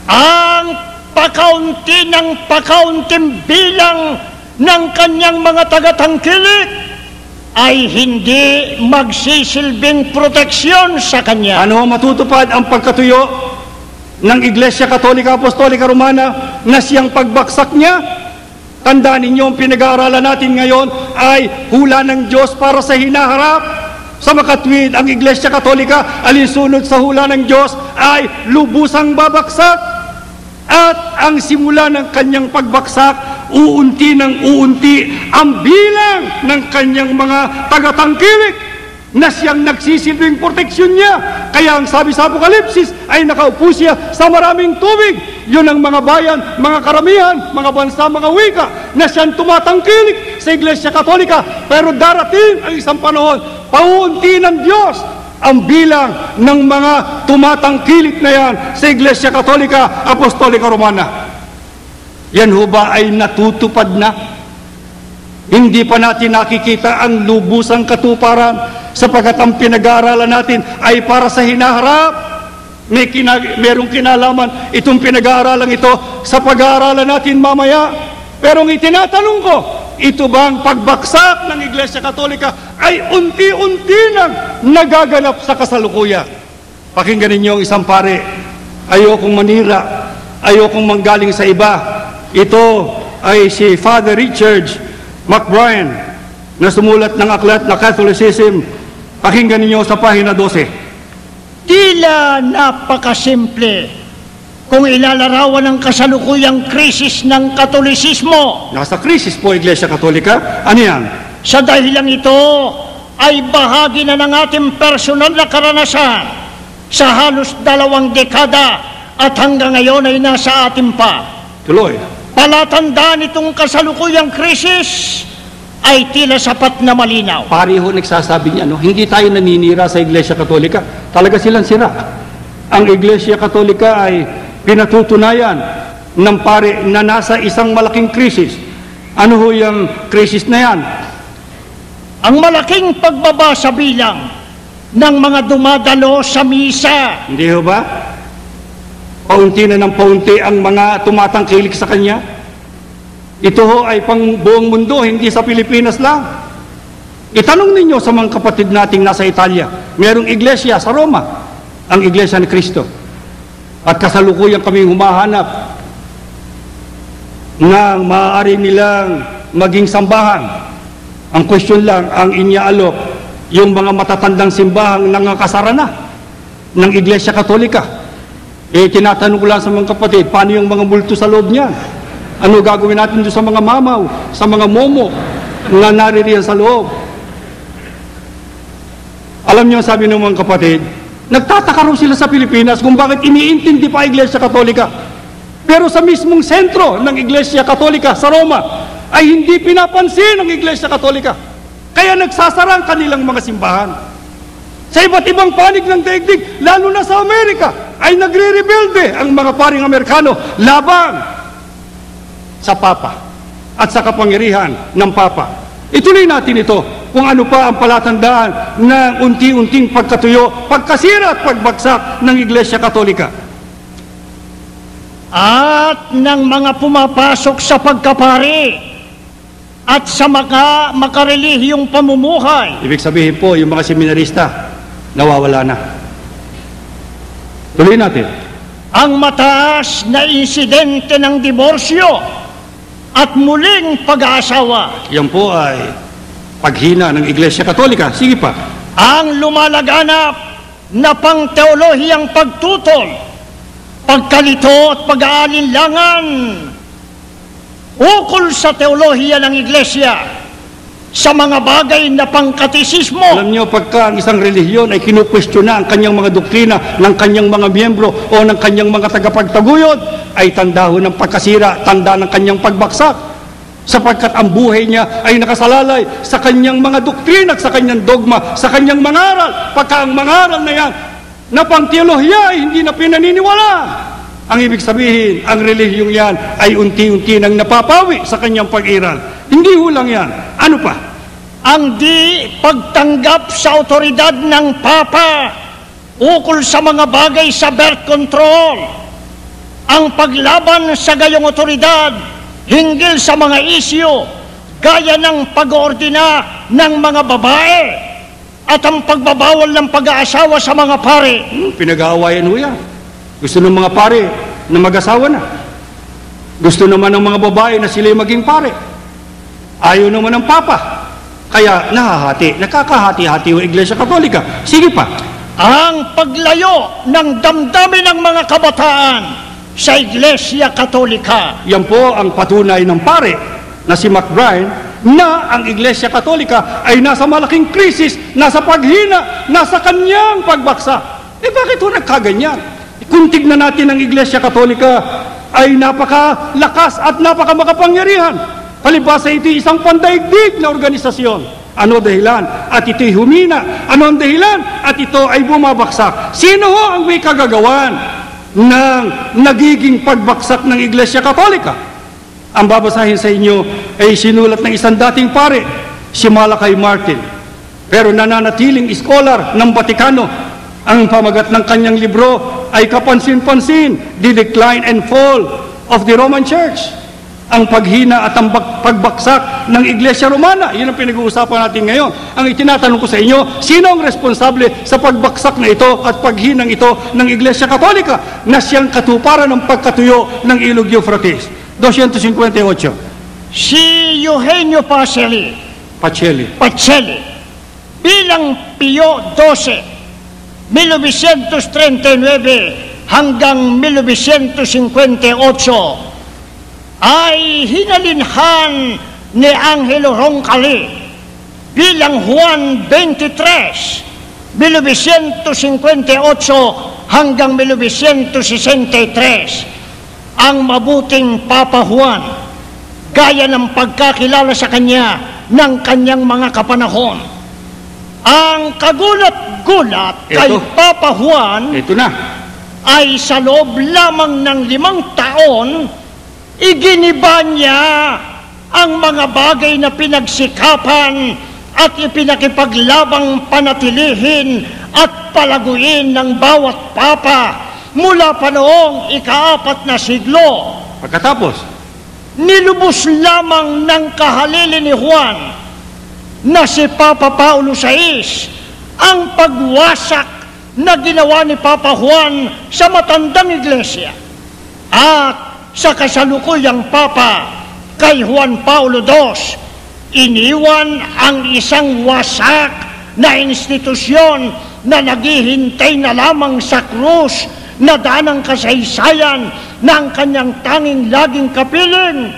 ang pakaunti ng pakaunting bilang ng kanyang mga tagatangkilik ay hindi magsisilbing proteksyon sa kanya. Ano matutupad ang pagkatuyo ng Iglesia Katolika Apostolika Romana na siyang pagbaksak niya? Tandaan ninyo, ang pinag-aaralan natin ngayon ay hula ng Diyos para sa hinaharap. Sa makatwid, ang Iglesia Katolika, alinsunod sa hula ng Diyos, ay lubusang babaksak. At ang simula ng kanyang pagbaksak, uunti ng uunti ang bilang ng kanyang mga tagatangkilik na siyang nagsisilbing proteksyon niya. Kaya ang sabi sa Apokalipsis ay nakaupo siya sa maraming tubig. Yun ang mga bayan, mga karamihan, mga bansa, mga wika na siyang tumatangkilik sa Iglesia Katolika. Pero darating ang isang panahon, pauunti ng Diyos ang bilang ng mga tumatangkilik na yan sa Iglesia Katolika Apostolika Romana. Yan ho ba ay natutupad na? Hindi pa natin nakikita ang lubusang katuparan sapagkat ang pinag-aaralan natin ay para sa hinaharap. Merong kinalaman itong pinag-aaralan ito sa pag-aaralan natin mamaya. Pero ang itinatanong ko, ito bang pagbaksak ng Iglesia Katolika ay unti-unti nang nagaganap sa kasalukuyan? Pakinggan ninyo ang isang pare. Ayokong manira, ayokong manggaling sa iba. Ito ay si Father Richard McBrien na sumulat ng aklat na Catholicism. Pakinggan ninyo sa pahina 12. Tila napakasimple kung ilalarawan ng kasalukuyang krisis ng Katolisismo. Nasa krisis po Iglesia Katolika. Ano yan? Sa dahilang ito ay bahagi na ng ating personal na karanasan sa halos 2 dekada at hanggang ngayon ay nasa atin pa. Tuloy. Palatandaan itong kasalukuyang krisis ay tila sapat na malinaw. Pareho nagsasabi niya, hindi tayo naninira sa Iglesia Katolika. Talaga silang sira. Ang Iglesia Katolika ay pinatutunayan ng pare na nasa isang malaking krisis. Ano ho yung krisis na yan? Ang malaking pagbaba sa bilang ng mga dumadalo sa misa. Hindi ho ba? Paunti na ng paunti ang mga tumatangkilik sa kanya. Ito ho ay pang buong mundo, hindi sa Pilipinas lang. Itanong ninyo sa mga kapatid nating nasa Italia. Merong iglesia sa Roma, ang Iglesia ni Cristo. At kasalukuyan kaming humahanap ng maaari nilang maging sambahan. Ang question lang, ang inyaalok, yung mga matatandang simbahang nangakasara na ng Iglesia Katolika. Tinatanong ko lang sa mga kapatid, paano yung mga multo sa loob niyan? Ano gagawin natin doon sa mga mamaw, sa mga momo na naririyan sa loob? Alam niyo, sabi ng mga kapatid, nagtataka raw sila sa Pilipinas kung bakit iniintindi pa Iglesia Katolika. Pero sa mismong sentro ng Iglesia Katolika sa Roma, ay hindi pinapansin ng Iglesia Katolika. Kaya nagsasara ang kanilang mga simbahan. Sa iba't ibang panig ng daigdig, lalo na sa Amerika, ay nagre-rebelde ang mga paring Amerikano laban sa Papa at sa kapangyarihan ng Papa. Ituloy natin ito kung ano pa ang palatandaan ng unti-unting pagkatuyo, pagkasira at pagbagsak ng Iglesia Katolika. At ng mga pumapasok sa pagkapari at sa makarelihiyong pamumuhay. Ibig sabihin po, yung mga seminarista, nawawala na. Tuloy natin. Ang mataas na insidente ng diborsyo at muling pag-aasawa. Yan po ay paghina ng Iglesia Katolika. Sige pa. Ang lumalaganap na pang-teolohiyang pagtutol, pagkalito at pag-aalinlangan ukol sa teolohiya ng Iglesia sa mga bagay na pangkatisismo. Alam niyo, pagka ang isang relihiyon ay kinukwestiyon na ang kanyang mga doktrina ng kanyang mga miyembro o ng kanyang mga tagapagtaguyod, ay tanda ho ng pagkasira, tanda ng kanyang pagbaksak. Sapagkat ang buhay niya ay nakasalalay sa kanyang mga doktrina at sa kanyang dogma, sa kanyang mga aral. Pagka ang mga aral na yan na pang-teolohiya ay hindi na pinaniniwala, ang ibig sabihin, ang relihiyong yan ay unti-unti nang napapawi sa kanyang pag-iral. Hindi ho lang yan. Ano pa? Ang di pagtanggap sa otoridad ng Papa ukol sa mga bagay sa birth control. Ang paglaban sa gayong otoridad hinggil sa mga isyu gaya ng pag-oordina ng mga babae at ang pagbabawal ng pag-aasawa sa mga pare. Pinag-aawayan ho yan. Gusto ng mga pare na mag-asawa na. Gusto naman ng mga babae na sila maging pare. Ayaw naman ng Papa. Kaya nakakahati-hati yung Iglesia Katolika. Sige pa. Ang paglayo ng damdamin ng mga kabataan sa Iglesia Katolika. Yan po ang patunay ng pare na si McBride na ang Iglesia Katolika ay nasa malaking krisis, nasa paghina, nasa kanyang pagbaksak. Bakit ho nagkaganyan? Kung tignan natin ang Iglesia Katolika ay napakalakas at napakamakapangyarihan. Palibhasa ito'y isang pandaigdig na organisasyon. Ano dahilan? At ito'y humina. Ano ang dahilan? At ito ay bumabaksak. Sino ho ang may kagagawan ng nagiging pagbaksak ng Iglesia Katolika? Ang babasahin sa inyo ay sinulat ng isang dating pare, si Malachi Martin. Pero nananatiling scholar ng Vatikano. Ang pamagat ng kanyang libro ay kapansin-pansin, The Decline and Fall of the Roman Church. Ang paghina at ang pagbaksak ng Iglesia Romana. Yun ang pinag-uusapan natin ngayon. Ang itinatanong ko sa inyo, sino ang responsable sa pagbaksak na ito at paghinang ito ng Iglesia Katolika na siyang katuparan ng pagkatuyo ng Ilog Euphrates? 258. Si Eugenio Pacelli. Bilang Pio XII, 1939 hanggang 1958, ay hinalinhan ni Angelo Roncalli bilang Juan 23, 1958 hanggang 1963, ang mabuting Papa Juan, gaya ng pagkakilala sa kanya ng kanyang mga kapanahon. Ang kagulat-gulat kay Papa Juan ay sa loob lamang ng 5 taon, iginiba niya ang mga bagay na pinagsikapan at ipinakipaglabang panatilihin at palaguin ng bawat Papa mula pa noong ika-4 na siglo. Pagkatapos, nilubos lamang ng kahalili ni Juan na si Papa Paulo VI ang pagwasak na ginawa ni Papa Juan sa matandang iglesia at sa kasalukuyang Papa kay Juan Paulo II, iniwan ang isang wasak na institusyon na naghihintay na lamang sa krus na danang kasaysayan ng kanyang tanging laging kapiling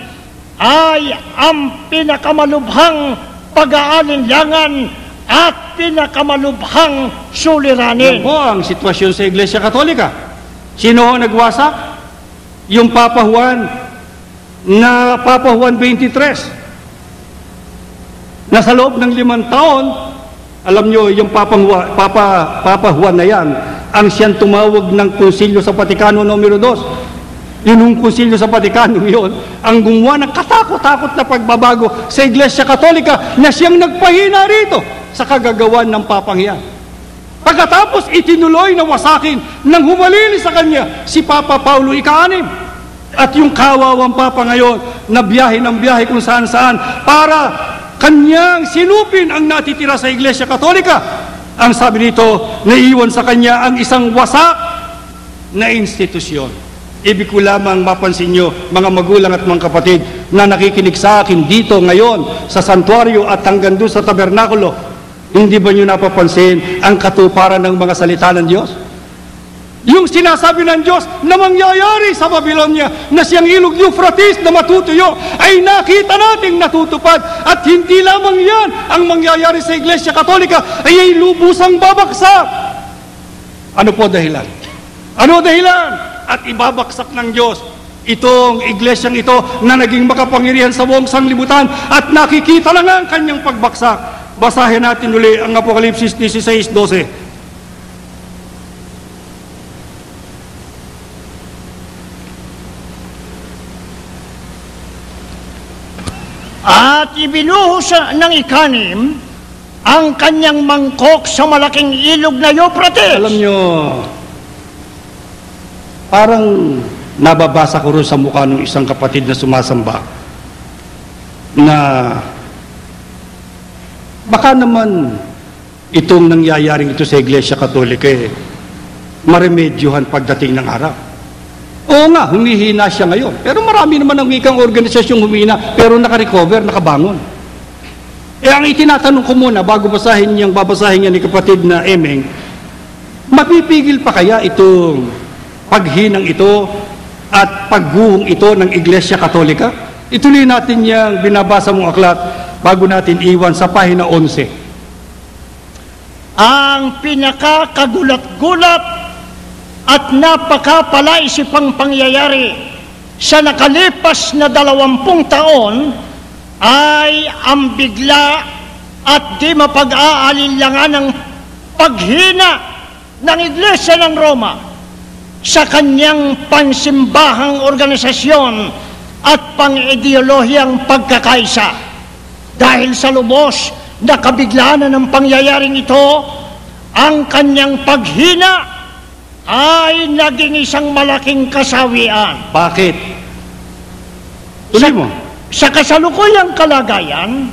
ay ang pinakamalubhang pag-aalinlangan at pinakamalubhang suliranin. Yan po ang sitwasyon sa Iglesia Katolika. Sino ang nagwasak? Yung Papa Juan na Papa Juan 23. Na sa loob ng 5 taon, alam nyo, yung Papa Juan na yan, ang siyang tumawag ng Konsilyo sa Vaticano numero 2. Yun Konsilyo sa Vaticano yun, ang gumawa ng katakot-takot na pagbabago sa Iglesia Katolika na siyang nagpahina rito sa kagagawan ng Papang yan. Pagkatapos itinuloy na wasakin ng humalili sa kanya si Papa Paulo ika-6. At yung kawawang Papa ngayon na biyahe ng biyahe kung saan-saan para kanyang sinupin ang natitira sa Iglesia Katolika. Ang sabi dito, naiwan sa kanya ang isang wasak na institusyon. Ibig ko lamang mapansin nyo, mga magulang at mga kapatid, na nakikinig sa akin dito ngayon sa santuario at hanggang doon sa tabernakulo, hindi ba nyo napapansin ang katuparan ng mga salita ng Diyos? Yung sinasabi ng Diyos na mangyayari sa Babylonia na siyang ilog Euphrates na matutuyo ay nakita nating natutupad. At hindi lamang yan ang mangyayari sa Iglesia Katolika ay lubusang babaksak. Ano po dahilan? Ano dahilan? At ibabaksak ng Diyos itong iglesyang ito na naging makapangyarihan sa buong sanglibutan at nakikita na nga ang kanyang pagbaksak. Basahin natin uli ang Apokalipsis 16:12. At ibinuhos ng ika-6 ang kanyang mangkok sa malaking ilog na Euphrates. Alam nyo, parang nababasa ko rin sa mukha ng isang kapatid na sumasamba na baka naman itong nangyayaring ito sa Iglesia Katolika maremedyohan pagdating ng araw. Oo nga, humihina siya ngayon. Pero marami naman ang ikang organisasyong humihina pero nakarecover, nakabangon. Ang itinatanong ko muna bago babasahin niya ni kapatid na Emeng, mapipigil pa kaya itong paghinang ito at pagguhong ito ng Iglesia Katolika? Ituloy natin yung binabasa mong aklat bago natin iwan sa pahina 11. Ang pinakakagulat-gulat at napakapalaisipang pangyayari sa nakalipas na 20 taon ay ang bigla at di mapag-aalinlangan ng paghina ng Iglesia ng Roma sa kanyang pansimbahang organisasyon at pang-ideolohiyang pagkakaisa. Dahil sa lubos na kabiglaan ng pangyayaring ito, ang kanyang paghina ay naging isang malaking kasawian. Bakit? Tuloy mo. Sa kasalukuyang kalagayan,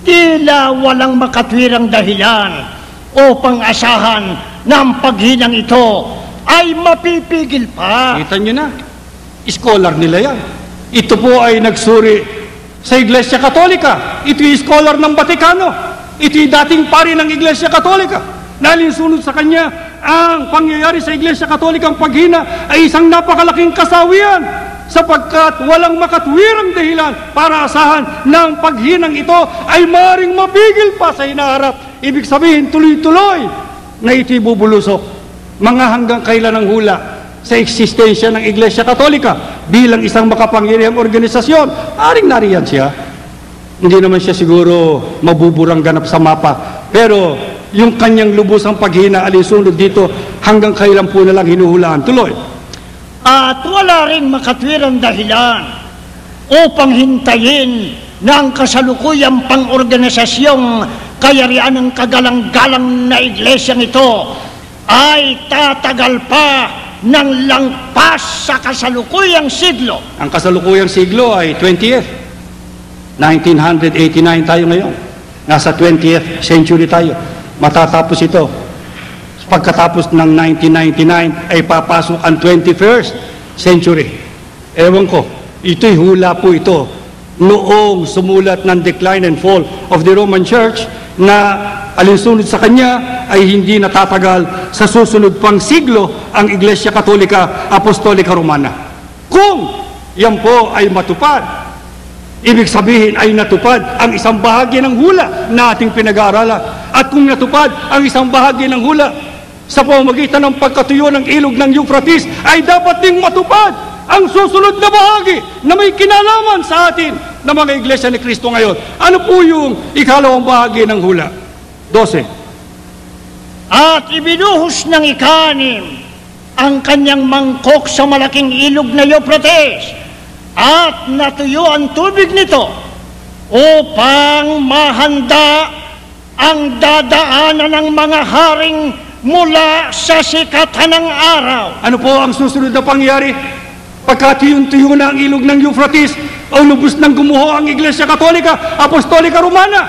tila walang makatwirang dahilan upang asahan na ang paghinang ito ay mapipigil pa. Kita nyo na, scholar nila yan. Ito po ay nagsuri sa Iglesia Katolika. Ito'y scholar ng Vaticano. Ito'y dating pari ng Iglesia Katolika. Nalinsunod sa kanya, ang pangyayari sa Iglesia Katolika ang paghina ay isang napakalaking kasawian sapagkat walang makatwirang dahilan para asahan ng paghinang ito ay maaaring mapigil pa sa hinaharap. Ibig sabihin, tuloy-tuloy na ito'y bubulusok. Mga hanggang kailan ang hula sa eksistensya ng Iglesia Katolika bilang isang makapangyarihang organisasyon. Aring nariyan siya. Hindi naman siya siguro mabuburang ganap sa mapa. Pero yung kanyang lubusang paghina alinsunod dito hanggang kailan po na lang hinuhulaan. Tuloy. At wala rin makatwirang dahilan upang hintayin ng kasalukuyang pang-organisasyong kayarian ng kagalang-galang na iglesyang ito ay tatagal pa ng langpas sa kasalukuyang siglo. Ang kasalukuyang siglo ay 20th. 1989 tayo ngayon. Nasa 20th century tayo. Matatapos ito. pagkatapos ng 1999 ay papasok ang 21st century. Ewan ko, ito'y hula po ito noong sumulat ng Decline and Fall of the Roman Church na alinsunod sa kanya ay hindi natatagal sa susunod pang siglo ang Iglesia Katolika Apostolika Romana. Kung yan po ay matupad, ibig sabihin ay natupad ang isang bahagi ng hula na ating pinag-aaralan. At kung natupad ang isang bahagi ng hula sa pamamagitan ng pagkatuyo ng ilog ng Euphrates, ay dapat ding matupad ang susunod na bahagi na may kinalaman sa atin na mga Iglesia ni Cristo ngayon. Ano po yung ikalawang bahagi ng hula? 12. At ibinuhos ng ika-6 ang kanyang mangkok sa malaking ilog na Euphrates, at natuyo ang tubig nito upang mahanda ang dadaanan ng mga haring mula sa sikatan ng araw. Ano po ang susunod na pangyari? Pagkatiyong-tuyo na ang ilog ng Euphrates, o lubos nang gumuho ang Iglesia Katolika Apostolika Romana,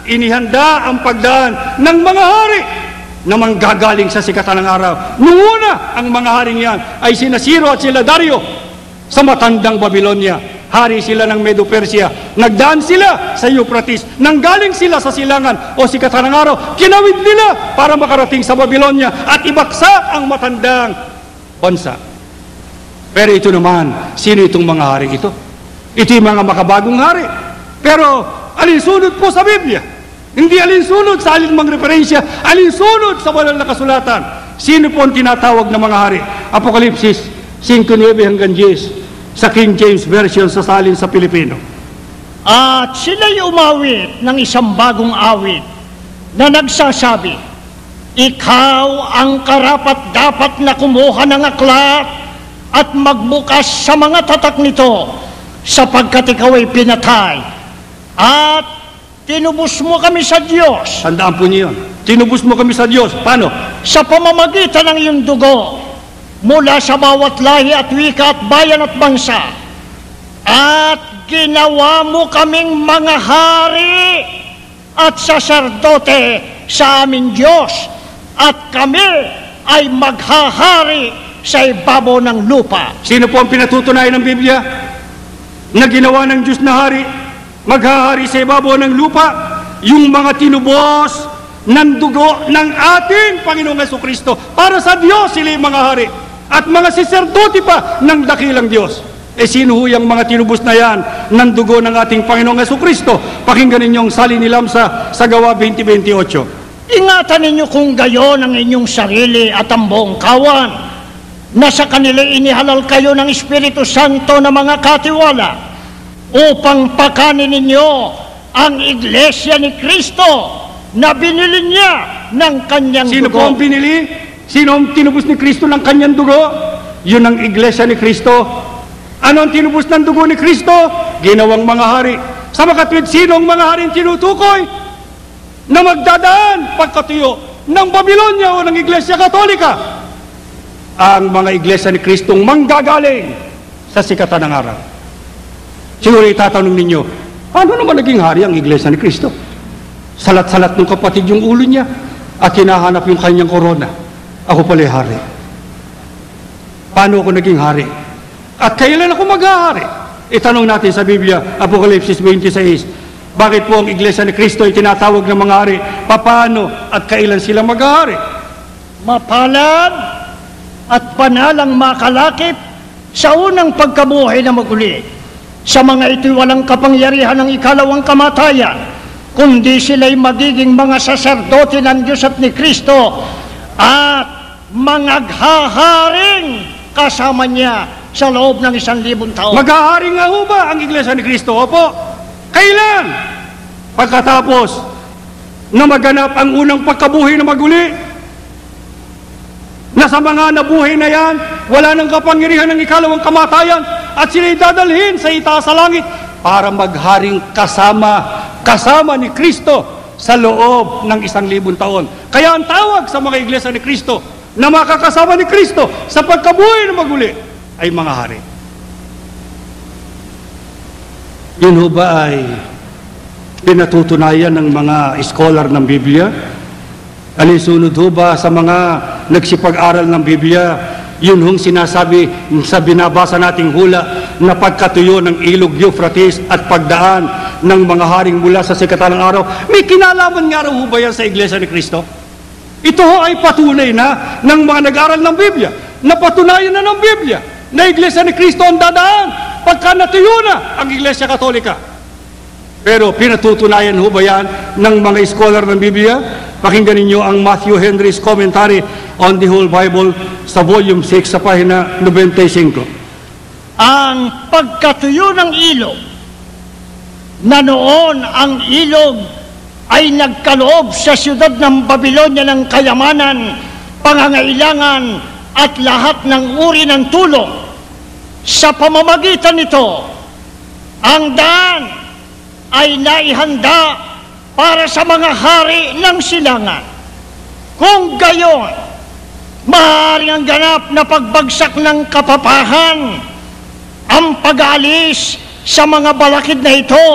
inihanda ang pagdaan ng mga hari na manggagaling sa sikatan ng araw. Noong una, ang mga haring yan ay sina Ciro at sila Dario sa matandang Babylonia. Hari sila ng Medo-Persia. Nagdaan sila sa Euphrates. Nanggaling sila sa silangan o sikatan ng araw. Kinawid nila para makarating sa Babylonia at ibaksak ang matandang bansa. Pero ito naman, sino itong mga hari ito? Ito yung mga makabagong hari. Pero alinsunod po sa Biblia. Hindi alinsunod sa alinmang referensya, alinsunod sa banal na kasulatan. Sino po ang tinatawag na mga hari? Apokalipsis 5:9 hanggang 10 sa King James Version sa salin sa Pilipino. At sila'y umawit ng isang bagong awit na nagsasabi, ikaw ang karapat-dapat na kumuha ng aklat at magbukas sa mga tatak nito, sapagkat ikaw ay pinatay at tinubos mo kami sa Diyos. Tandaan po niyo yun. Tinubos mo kami sa Diyos. Paano? Sa pamamagitan ng iyong dugo, mula sa bawat lahi at wika at bayan at bansa. At ginawa mo kaming mga hari at saserdote sa aming Diyos. At kami ay maghahari sa ibabaw ng lupa. Sino po ang pinatutunayan ng Biblia na ginawa ng Diyos na hari? Maghahari sa ibabaw ng lupa? Yung mga tinubos ng dugo ng ating Panginoong Jesucristo. Para sa Diyos sila yung mga hari. At mga saserdote pa ng dakilang Diyos. Sino ho yung mga tinubos na yan ng dugo ng ating Panginoong Jesucristo? Pakinggan ninyong salin ni Lamsa sa Gawa 20:28. Ingatan ninyo kung gayon ang inyong sarili at ang buong kawan, na sa kanila inihalal kayo ng Espiritu Santo na mga katiwala, upang pakanin ninyo ang Iglesia ni Cristo na binili niya ng kanyang dugo. Sino po ang binili? Sino ang tinubos ni Kristo ng kanyang dugo? Yun ang Iglesia ni Kristo. Ano ang tinubos ng dugo ni Kristo? Ginawang mga hari. Sa makatwid, sino ang mga haring tinutukoy na magdadaan pagkatuyo ng Babylonia o ng Iglesia Katolika? Ang mga Iglesia ni Kristong manggagaling sa sikatan ng araw. Siguro itatanong ninyo, paano naman naging hari ang Iglesia ni Kristo? Salat-salat ng kapatid yung ulo niya at hinahanap yung kanyang korona. Ako pala hari. Paano ako naging hari? At kailan ako maghahari? Itanong natin sa Biblia, Apokalipsis 26. Bakit po ang Iglesia ni Cristo ay tinatawag ng mga hari? Paano at kailan sila maghahari? Mapalad at panalang makalakip sa unang pagkabuhay na maguli. Sa mga ito'y walang kapangyarihan ng ikalawang kamatayan, kundi sila'y magiging mga saserdote ng Diyos at ni Kristo at mangaghaharing kasama niya sa loob ng 1,000 taon. Maghahari nga ho ba ang Iglesia ni Cristo? Opo. Kailan? Pagkatapos na maganap ang unang pagkabuhay na maguli, na sa mga nabuhay na yan, wala nang kapangyarihan ng ikalawang kamatayan at sila'y dadalhin sa itaas sa langit para magharing kasama ni Kristo sa loob ng 1,000 taon. Kaya ang tawag sa mga Iglesia ni Kristo na makakasama ni Kristo sa pagkabuhay na maguli ay mga hari. Yun ho ba ay pinatutunayan ng mga scholar ng Biblia Alinsunod ho ba sa mga nagsipag-aral ng Biblia? Yun hong sinasabi sa binabasa nating hula na pagkatuyo ng ilog Euphrates at pagdaan ng mga haring mula sa sikatan ng araw. May kinalaman nga raw ho ba yan sa Iglesia ni Cristo? Ito ho ay patunay na ng mga nag-aral ng Biblia. Napatunayan na ng Biblia na Iglesia ni Cristo ang dadaan pagka natuyo na ang Iglesia Katolika. Pero pinatutunayan ho ba yan ng mga scholar ng Biblia? Pakinggan ninyo ang Matthew Henry's Commentary on the Whole Bible sa volume 6 sa pahina 95. Ang pagkatuyo ng ilog, na noon ang ilog ay nagkaloob sa siyudad ng Babylonia ng kayamanan, pangangailangan at lahat ng uri ng tulong. Sa pamamagitan nito, ang daan ay naihanda para sa mga hari ng silangan. Kung gayon, maaaring ang ganap na pagbagsak ng kapapahan, ang pag-aalis sa mga balakid na ito,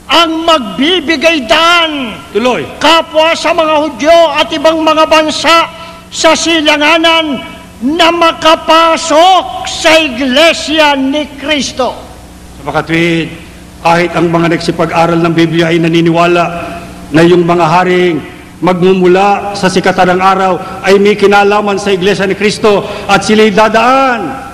ang magbibigay daan Tuloy. kapwa sa mga Hudyo at ibang mga bansa sa silanganan na makapasok sa Iglesia ni Cristo. Sa makatwid, kahit ang mga nagsipag-aral ng Biblia ay naniniwala na yung mga haring magmumula sa sikatan ng araw ay may kinalaman sa Iglesia ni Cristo at sila'y dadaan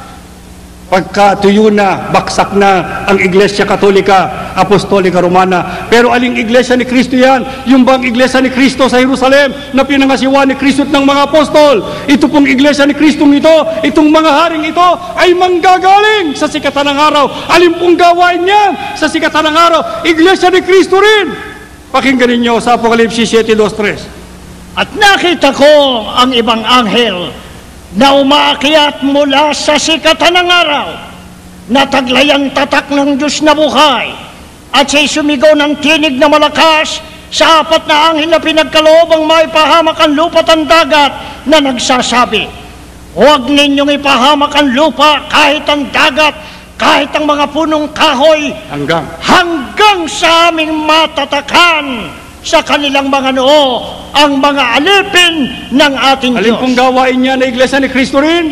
pagkatuyo na, baksak na ang Iglesia Katolika, Apostolika Romana. Pero aling Iglesia ni Cristo yan? Yung bang Iglesia ni Cristo sa Jerusalem na pinangasiwa ni Cristo ng mga apostol? Ito pong Iglesia ni Cristo ito, itong mga haring ito ay manggagaling sa sikatan ng araw. Alin pong gawain niyan sa sikatan ng araw? Iglesia ni Cristo rin. Pakinggan ninyo sa Apokalipsis 7:2-3. At nakita ko ang ibang anghel na umaakyat mula sa sikatan ng araw, na taglay ang tatak ng Diyos na buhay, at siya'y sumigaw ng tinig na malakas sa apat na anghel na pinagkaloob ang maipahamak ang lupa at ang dagat, na nagsasabi, huwag ninyong ipahamak ang lupa, kahit ang dagat, kahit ang mga punong kahoy, hanggang sa aming matatakan sa kanilang mga noo ang mga alipin ng ating Diyos. Alin pong gawain niya na Iglesia ni Cristo rin?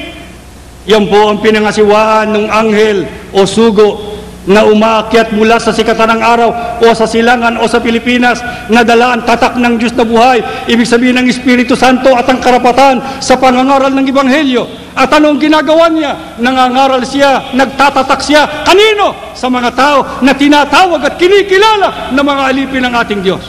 Yan po ang pinangasiwaan ng anghel o sugo na umaakyat mula sa sikatan ng araw o sa silangan o sa Pilipinas, na dala ang tatak ng Diyos na buhay, ibig sabihin ng Espiritu Santo at ang karapatan sa pangangaral ng Ebanghelyo. At anong ginagawa niya? Nangangaral siya, nagtatatak siya. Kanino? Sa mga tao na tinatawag at kinikilala na mga alipin ng ating Diyos.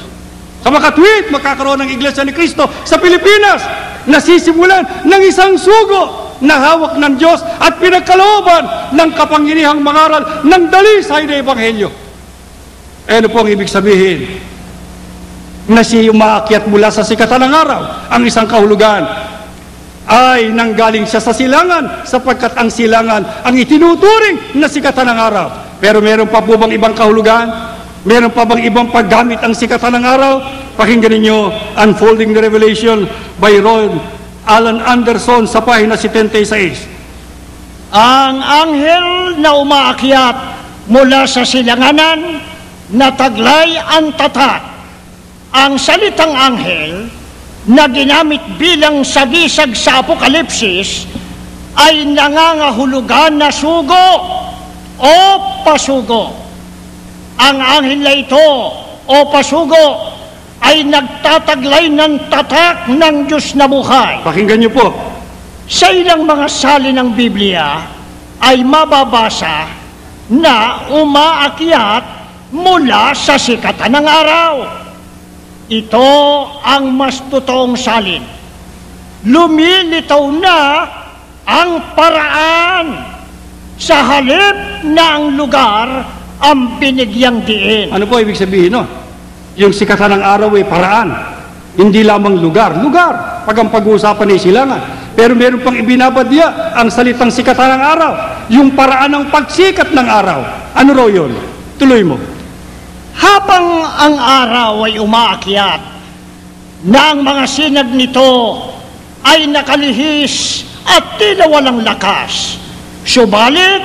Sa makatwid, magkakaroon ng Iglesia ni Cristo sa Pilipinas, nasisimulan ng isang sugo na hawak ng Diyos at pinagkalooban ng kapangyarihang mangaral ng dalisay na Ebanghelyo. Ano po ang ibig sabihin? Na siya umaakyat mula sa sikatan ng araw. Ang isang kahulugan ay nanggaling siya sa silangan, sapagkat ang silangan ang itinuturing na sikatan ng araw. Pero meron pa po bang ibang kahulugan? Meron pa bang ibang paggamit ang sikatan ng araw? Pakinggan ninyo Unfolding the Revelation by Ron Alan Anderson sa pahina 76. Ang anghel na umaakyat mula sa silanganan, na taglay ang tatak. Ang salitang anghel na ginamit bilang sagisag sa Apokalipsis ay nangangahulugan na sugo o pasugo. Ang anghel na ito o pasugo ay nagtataglay ng tatak ng Diyos na buhay. Pakinggan niyo po. Sa ilang mga salin ng Biblia ay mababasa na umaakyat mula sa sikatan ng araw. Ito ang mas totoong salin. Lumilitaw na ang paraan, sa halip na ang lugar ang binigyang diin. Ano po ibig sabihin, no? Yung sikatan ng araw ay paraan. Hindi lamang lugar. Lugar, pag ang pag-uusapan ay silangan. Pero meron pang ibinabadya ang salitang sikatan ng araw. Yung paraan ng pagsikat ng araw. Ano raw yun? Tuloy mo. Habang ang araw ay umaakyat, na ang mga sinag nito ay nakalihis at tila walang lakas. Subalit,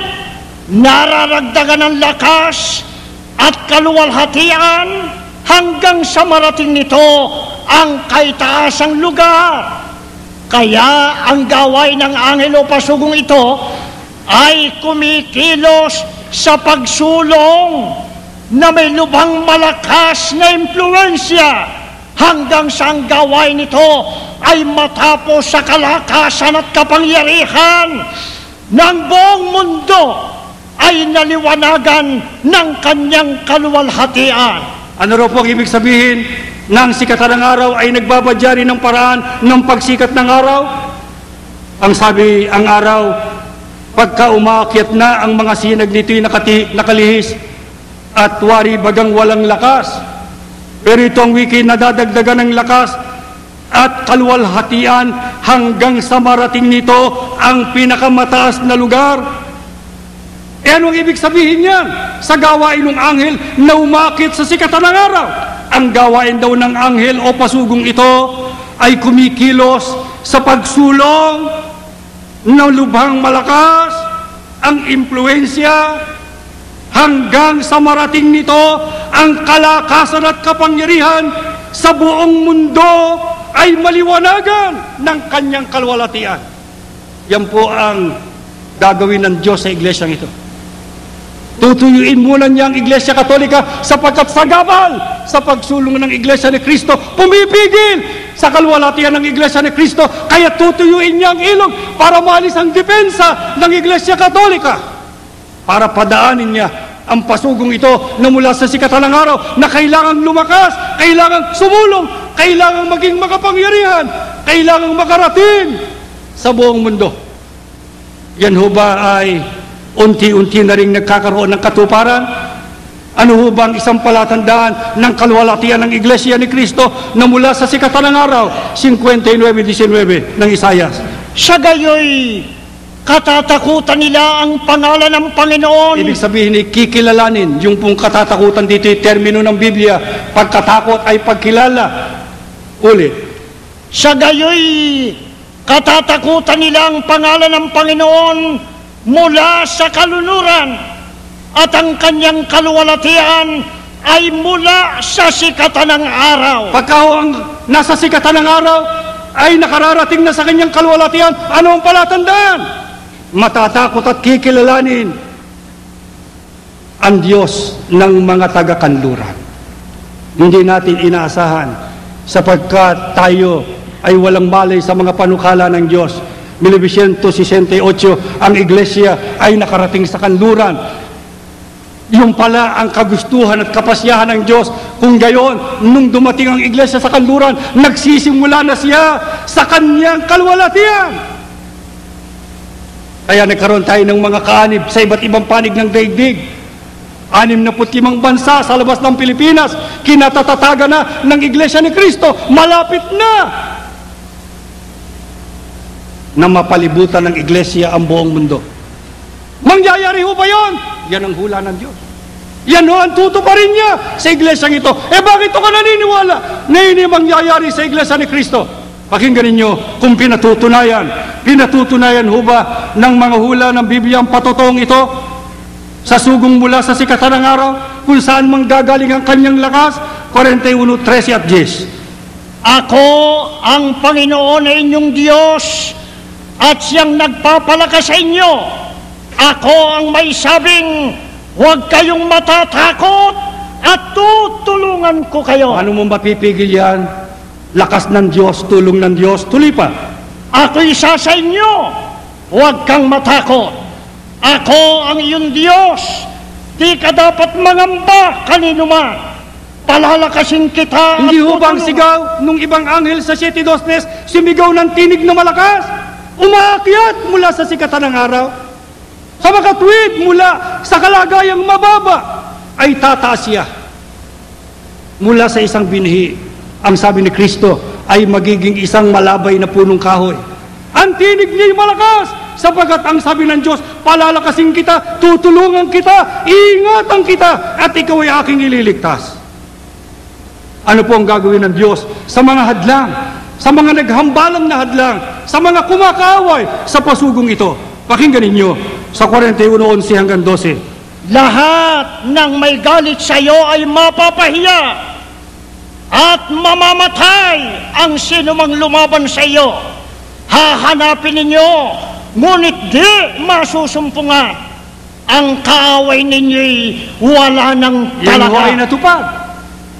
nararagdagan ng lakas at kaluwalhatian hanggang sa marating nito ang kaitaasang lugar. Kaya ang gawain ng anghel o pasugong ito ay kumikilos sa pagsulong na may lubhang malakas na impluensya hanggang sa ang gawain nito ay matapos sa kalakasan at kapangyarihan ng buong mundo ay naliwanagan ng kanyang kaluwalhatian. Ano raw po ang ibig sabihin ng sikatan ng araw ay nagbabadya rin ng paraan ng pagsikat ng araw? Ang sabi, ang araw, pagka umaakyat na ang mga sinag nito'y nakalihis at wari bagang walang lakas. Pero ito ang wiki nadadagdagan ng lakas at kaluwalhatian hanggang sa marating nito ang pinakamataas na lugar. E ano ang ibig sabihin niyan? Sa gawain ng anghel na umakit sa sikatan ng araw. Ang gawain daw ng anghel o pasugong ito ay kumikilos sa pagsulong ng lubhang malakas, ang impluensya, hanggang sa marating nito ang kalakasan at kapangyarihan sa buong mundo ay maliwanagan ng kanyang kaluwalhatian. Yan po ang gagawin ng Diyos sa iglesyang ito. Tutuyuin muna niya ang Iglesia Katolika sapagkat sagabal sa pagsulong ng Iglesia ni Cristo, pumipigil sa kaluwalhatian ng Iglesia ni Cristo, kaya tutuyuin niya ang ilog para maalis ang depensa ng Iglesia Katolika, para padaanin niya ang pasugong ito na mula sa sikatan ng araw na kailangang lumakas, kailangang sumulong, kailangang maging makapangyarihan, kailangang makarating sa buong mundo. Yan ho ba ay unti-unti na rin nagkakaroon ng katuparan? Ano ho ba ang isang palatandaan ng kaluwalhatian ng Iglesia ni Cristo na mula sa sikatan ng araw? 59:19 ng Isayas. Sa gayoy, katatakutan nila ang pangalan ng Panginoon. Ibig sabihin, kikilalanin. Yung pong katatakutan dito, yung termino ng Biblia, pagkatakot ay pagkilala. Ulit. Sa gayoy, katatakutan nila ang pangalan ng Panginoon mula sa kalunuran, at ang kanyang kaluwalhatian ay mula sa sikatan ng araw. Pagka ang nasa sikatan ng araw ay nakararating na sa kanyang kaluwalhatian, ano ang palatandaan? Matatakot at kikilalanin ang Diyos ng mga taga-kanluran. Hindi natin inaasahan sapagkat tayo ay walang malay sa mga panukala ng Diyos. 1968, ang Iglesia ay nakarating sa kanluran. Yung pala ang kagustuhan at kapasyahan ng Diyos. Kung gayon, nung dumating ang Iglesia sa kanluran, nagsisimula na siya sa kanyang kaluwalhatian. Kaya nagkaroon tayo ng mga kaanib sa iba't ibang panig ng daigdig. 65 bansa sa labas ng Pilipinas, kinatatatagan na ng Iglesia ni Cristo. Malapit na mapalibutan ng Iglesia ang buong mundo. Mangyayari ho ba yun? Yan ang hula ng Diyos. Yan ho ang tutuparin niya sa Iglesyang ito. Bakit ka naniniwala na hindi mangyayari sa Iglesia ni Cristo? Pakinggan ninyo kung pinatutunayan ho ba ng mga hula ng Biblia ang patotoong ito? Sa sugong mula sa sikatan ng araw, kung saan manggagaling ang kanyang lakas, 41:13 at 10. Ako ang Panginoon na inyong Diyos, at siyang nagpapalakas sa inyo. Ako ang may sabing, huwag kayong matatakot at tutulungan ko kayo. Ano mo mapipigil yan? Lakas ng Diyos, tulong ng Diyos, tuloy pa. Ako isa sa inyo, huwag kang matakot. Ako ang iyong Diyos, di ka dapat mangamba kanino man. Palalakasin kita. Hindi ho bang sigaw nung ibang anghel sa 7:2 sumigaw ng tinig na malakas? Umaakyat mula sa sikatan ng araw. Sa makatwid mula sa kalagayang mababa ay tataas siya. Mula sa isang binhi, ang sabi ni Kristo ay magiging isang malabay na punong kahoy. Ang tinig niya'y malakas, sapagkat ang sabi ng Diyos, palalakasin kita, tutulungan kita, iingatan kita, at ikaw ay aking ililigtas. Ano po ang gagawin ng Diyos sa mga hadlang, sa mga naghambalang na hadlang, sa mga kumakaaway sa pasugong ito? Pakinggan ninyo sa 41:11 hanggang 12. Lahat ng may galit sa iyo ay mapapahiya, at mamamatay ang sinumang lumaban sa iyo. Hahanapin ninyo, ngunit di masusumpungan. Ang kaaway ninyo'y wala ng Yan ho talaga. ay natupad.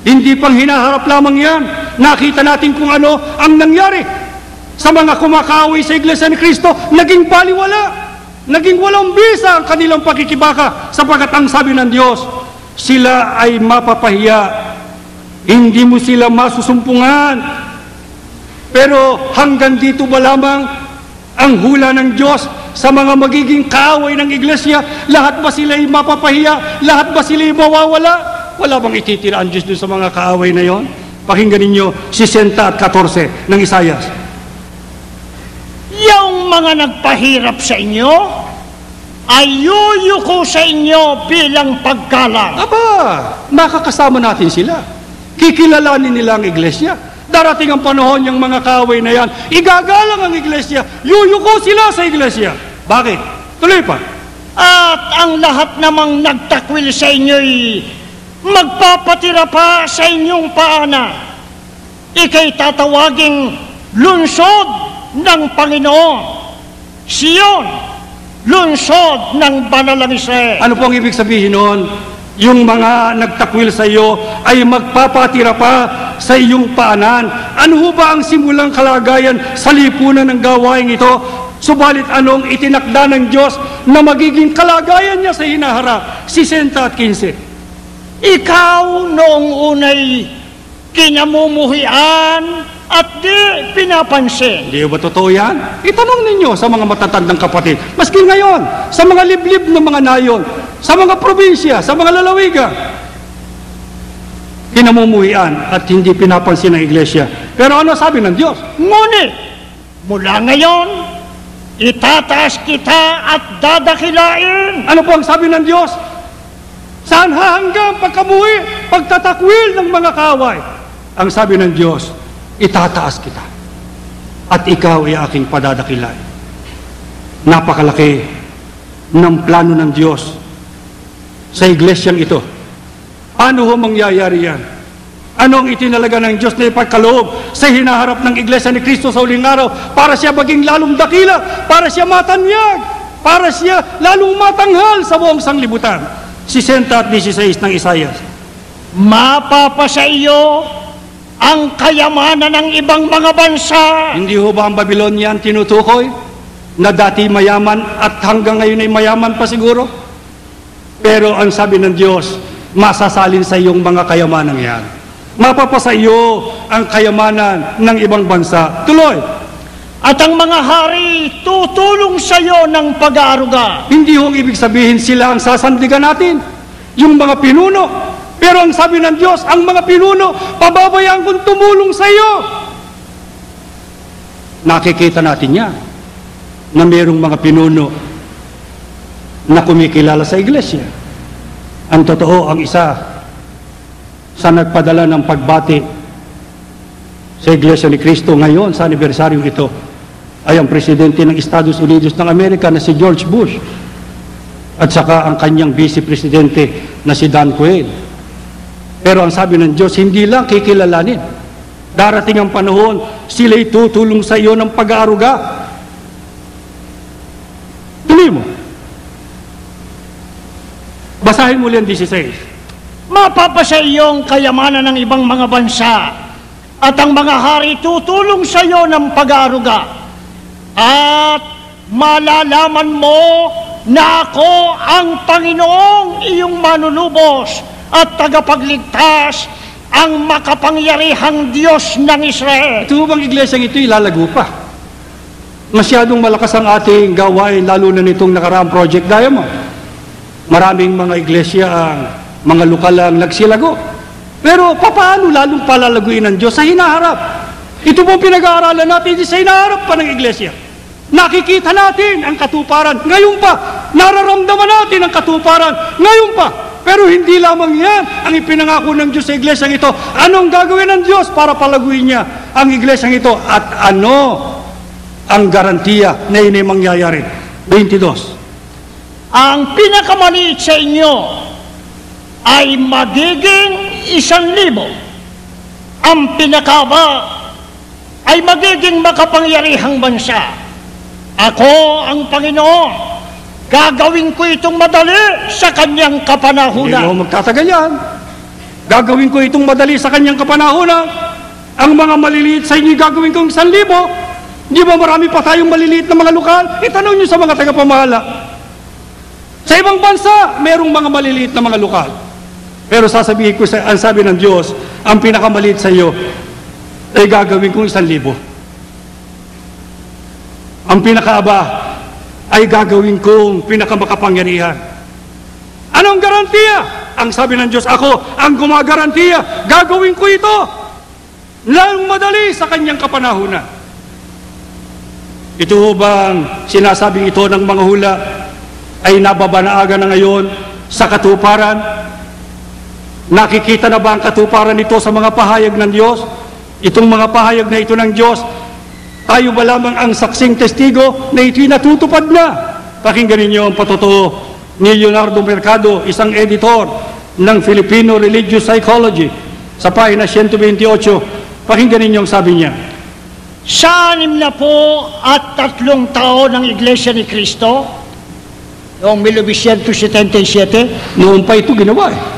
Hindi pang hinaharap lamang yan. Nakita natin kung ano ang nangyari. Sa mga kumakaaway sa Iglesia ni Cristo, naging baliwala. Naging walang bisa ang kanilang pakikibaka, sapagkat ang sabi ng Diyos, sila ay mapapahiya. Hindi mo sila masusumpungan. Pero hanggang dito ba lamang ang hula ng Diyos sa mga magiging kaaway ng Iglesia? Lahat ba sila ay mapapahiya? Lahat ba sila ay mawawala? Wala bang ititira ang Diyos doon sa mga kaaway na yon? Pakinggan ninyo 60 at 14 ng Isaias. Yung mga nagpahirap sa inyo, ay yuyuko sa inyo bilang pagkalang. Aba, makakasama natin sila. Kikilalanin nila ang Iglesia. Darating ang panahon yung mga kaaway na yan, igagalang ang Iglesia, yuyuko sila sa Iglesia. Bakit? Tuloy pa. At ang lahat namang nagtakwil sa inyo'y magpapatira pa sa inyong paanan. Ika'y tatawaging lungsod ng Panginoon, Siyon, lungsod ng banal ng Israel. Ano po ang ibig sabihin noon? Yung mga nagtakwil sa iyo ay magpapatira pa sa iyong paanan. Ano ho ba ang simulang kalagayan sa lipunan ng gawain ito? Subalit anong itinakda ng Diyos na magiging kalagayan niya sa hinaharap? 60 at 15. Ikaw noong unay kinamumuhian at di pinapansin. Hindi ba totoo yan? Itanong ninyo sa mga matatandang kapatid. Maski ngayon, sa mga liblib ng mga nayon, sa mga probinsya, sa mga lalawigan, kinamumuhian at hindi pinapansin ng Iglesia. Pero ano sabi ng Diyos? Ngunit, mula ngayon, itataas kita at dadakilain. Ano po ang sabi ng Diyos? Saan hanggang pagkamuhi, pagtatakwil ng mga kaaway? Ang sabi ng Diyos, itataas kita at ikaw ay aking padadakilain. Napakalaki ng plano ng Diyos sa iglesyang ito. Paano ho mangyayari yan? Ano ang itinalaga ng Diyos na ipagkaloob sa hinaharap ng Iglesia ni Cristo sa huling araw para siya maging lalong dakila, para siya matanyag, para siya lalong matanghal sa buong sanglibutan? 60 at 16 ng Isaias. Mapapasa iyo ang kayamanan ng ibang mga bansa. Hindi ho ba ang Babylonian tinutukoy na dati mayaman at hanggang ngayon ay mayaman pa siguro? Pero ang sabi ng Diyos, masasalin sa iyong mga kayamanan yan. Mapapasa iyo ang kayamanan ng ibang bansa. Tuloy. At ang mga hari tutulong sa iyo ng pag-aaruga. Hindi ho ang ibig sabihin sila ang sasandigan natin, yung mga pinuno. Pero ang sabi ng Diyos, ang mga pinuno, pababayaan kong tumulong sa iyo. Nakikita natin yan, na mayroong mga pinuno na kumikilala sa iglesia. Ang totoo, ang isa sa nagpadala ng pagbati sa Iglesia ni Cristo ngayon sa anibersaryo ito ay ang presidente ng Estados Unidos ng Amerika na si George Bush at saka ang kanyang vice-presidente na si Dan Quayle. Pero ang sabi ng Diyos, hindi lang kikilalanin. Darating ang panahon, sila'y tutulong sa iyo ng pag-aaruga. Tuloy mo. Basahin mo ulit 16. Mapapasa iyong kayamanan ng ibang mga bansa at ang mga hari tutulong sa iyo ng pag-aaruga. At malalaman mo na ako ang Panginoong iyong manunubos at tagapagligtas, ang makapangyarihang Diyos ng Israel. Ito bang iglesyang ito ilalago pa? Masyadong malakas ang ating gawain, lalo na nitong nakaraang Project Diamond. Maraming mga iglesia ang mga lokal ang nagsilago. Pero paano lalong palalaguin ng Diyos sa hinaharap? Ito pong pinag-aaralan natin sa hinaharap pa ng iglesia. Nakikita natin ang katuparan. Ngayon pa, nararamdaman natin ang katuparan. Ngayon pa. Pero hindi lamang yan ang ipinangako ng Diyos sa iglesyang ito. Anong gagawin ng Diyos para palaguin niya ang iglesyang ito? At ano ang garantiya na yun ay mangyayari? 22. Ang pinakamaliit sa inyo ay magiging 1,000. ang pinakaba ay magiging makapangyarihang bansa. Ako ang Panginoon, gagawin ko itong madali sa kanyang Hindi kapanahunan. mo magtatagal yan. Gagawin ko itong madali sa kanyang kapanahunan. Ang mga maliliit sa inyo gagawin kong 1,000. Di ba marami pa tayong maliliit na mga lokal? Itanong nyo sa mga tagapamahala. Sa ibang bansa, merong mga maliliit na mga lokal. Pero sasabihin ko, ang sabi ng Diyos, ang pinakamaliit sa iyo ay gagawin kong 1,000. Ang pinakaaba ay gagawin kong pinakamakapangyarihan. Anong garantiya? Ang sabi ng Diyos, ako ang gumagarantiya. Gagawin ko ito lalong madali sa kanyang kapanahunan. Ito bang sinasabing ito ng mga hula ay nababanaaga na ngayon sa katuparan? Nakikita na ba ang katuparan nito sa mga pahayag ng Diyos? Itong mga pahayag na ito ng Diyos, tayo ba lamang ang saksing testigo na ito'y natutupad na? Pakinggan ninyo ang patotoo ni Leonardo Mercado, isang editor ng Filipino Religious Psychology, sa pahina 128. Pakinggan ninyo ang sabi niya. Sa 63 taon ng Iglesia ni Cristo, noong 1977, Noon pa ito ginawa eh.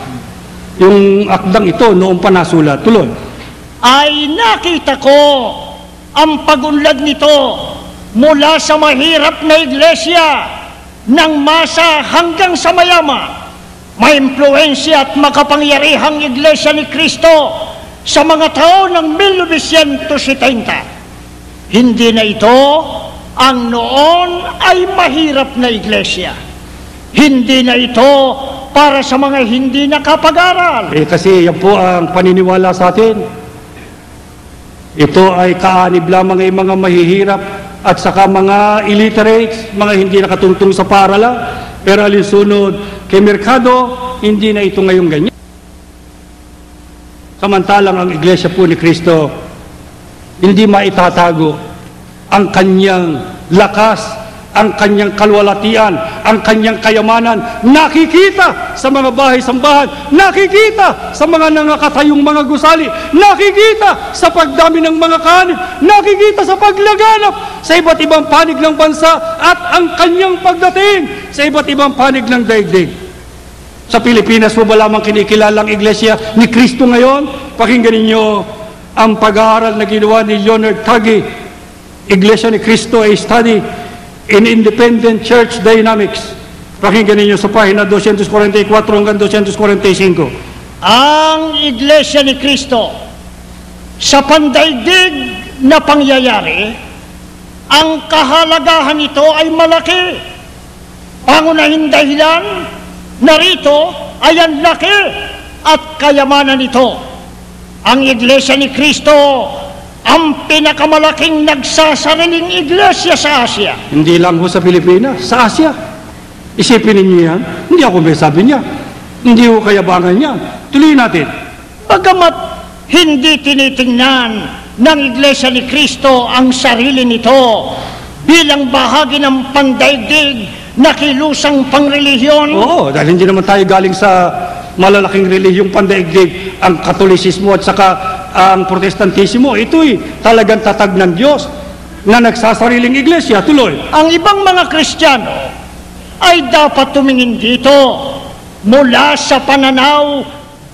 Yung akdang ito, noon pa nasulat. Tuloy. ay nakita ko ang pagunlad nito mula sa mahirap na iglesia ng masa hanggang sa mayaman. Maimpluwensya at makapangyarihang iglesia ni Cristo sa mga taon ng 1970. Hindi na ito ang noon ay mahirap na iglesia. Hindi na ito para sa mga hindi nakapag-aral. Kasi yan po ang paniniwala sa atin. Ito ay kaanib lamang ay mga mahihirap at saka mga illiterates, mga hindi nakatungtong sa paaralan. Pero alinsunod kay Mercado, hindi na ito ngayong ganyan. Samantalang ang Iglesia po ni Cristo, hindi maitatago ang kanyang lakas, ang kanyang kalwalatian, ang kanyang kayamanan, nakikita sa mga bahay-sambahan, nakikita sa mga nangakatayong mga gusali, nakikita sa pagdami ng mga kanin, nakikita sa paglaganap sa iba't ibang panig ng bansa at ang kanyang pagdating sa iba't ibang panig ng daigdig. Sa Pilipinas po ba lamang kinikilala ang Iglesia ni Cristo ngayon? Pakinggan ninyo ang pag-aaral na ginawa ni Leonard Taggi, Iglesia ni Cristo, a study in independent church dynamics. Pakinggan ninyo sa pahina 244 hanggang 245. Ang Iglesia ni Cristo sa pandaigdig na pangyayari, ang kahalagahan nito ay malaki. Pangunahing dahilan narito ay ang laki at kayamanan nito. Ang Iglesia ni Cristo ang pinakamalaking nagsasariling iglesia sa Asia. Hindi lang ho sa Pilipinas, sa Asia. Isipin ninyo yan. Hindi ako may sabi niya. Hindi ho kayabangan niya. Tuloy natin. Bagamat hindi tinitingnan ng Iglesia ni Cristo ang sarili nito bilang bahagi ng pandaigdig na kilusang pangrelihiyon. Oo, dahil hindi naman tayo galing sa malalaking relihiyong pandaigdig, ang Katolisismo at saka ang Protestantismo. Ito'y talagang tatag ng Diyos na nagsasariling iglesia. Tuloy. Ang ibang mga Kristiyano ay dapat tumingin dito mula sa pananaw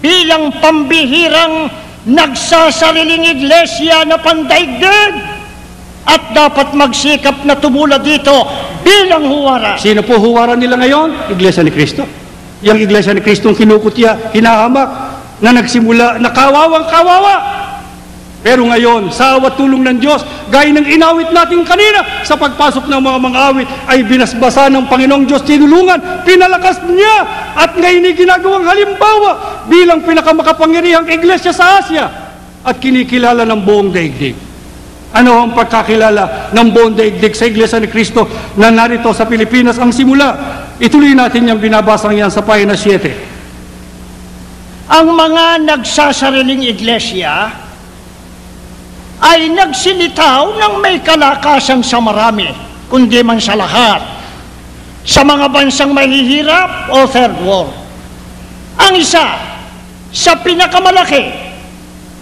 bilang pambihirang nagsasariling iglesia na pandaigdig at dapat magsikap na tumula dito bilang huwaran. Sino po huwaran nila ngayon? Iglesia ni Cristo. Yung Iglesia ni Cristo ang kinukutya, hinahamak, na nagsimula na kawawang-kawawa. Pero ngayon, sa awat tulong ng Diyos, gaya ng inawit natin kanina, sa pagpasok ng mga awit, ay binasbasa ng Panginoong Diyos, tinulungan, pinalakas niya, at ngayon ay ginagawang halimbawa bilang pinakamakapangyarihang iglesia sa Asia, at kinikilala ng buong daigdig. Ano ang pagkakilala ng buong daigdig sa Iglesia ni Cristo na narito sa Pilipinas ang simula? Ituloy natin yung binabasang yan sa pahina 7. Ang mga nagsasariling iglesia ay nagsilitaw ng may kalakasan sa marami, kundi man sa lahat, sa mga bansang mahihirap o third world. Ang isa sa pinakamalaki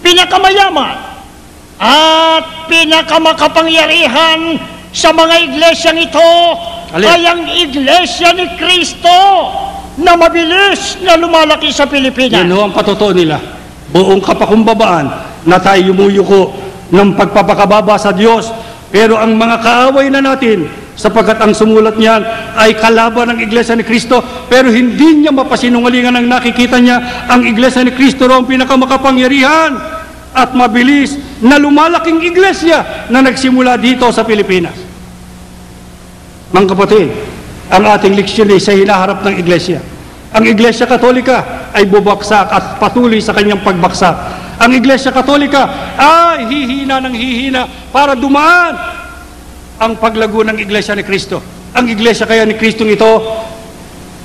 pinakamayaman at pinakamakapangyarihan sa mga iglesyang ito ay ang Iglesia ni Kristo na mabilis na lumalaki sa Pilipinas. Yan ho ang patotoo nila. Buong kapakumbabaan na tayo yumuyuko ng pagpapakababa sa Diyos. Pero ang mga kaaway na natin, sapagkat ang sumulat niyan ay kalaban ng Iglesia ni Kristo, pero hindi niya mapasinungalingan ang nakikita niya, ang Iglesia ni Kristo raw ang pinakamakapangyarihan at mabilis na lumalaking iglesia na nagsimula dito sa Pilipinas. Mga kapatid, ang ating leksyon ay sa hinaharap ng iglesia. Ang Iglesia Katolika ay bubaksak at patuloy sa kanyang pagbaksak. Ang Iglesia Katolika ay hihina ng hihina para dumaan ang paglago ng Iglesia ni Kristo. Ang Iglesia kaya ni Kristo ito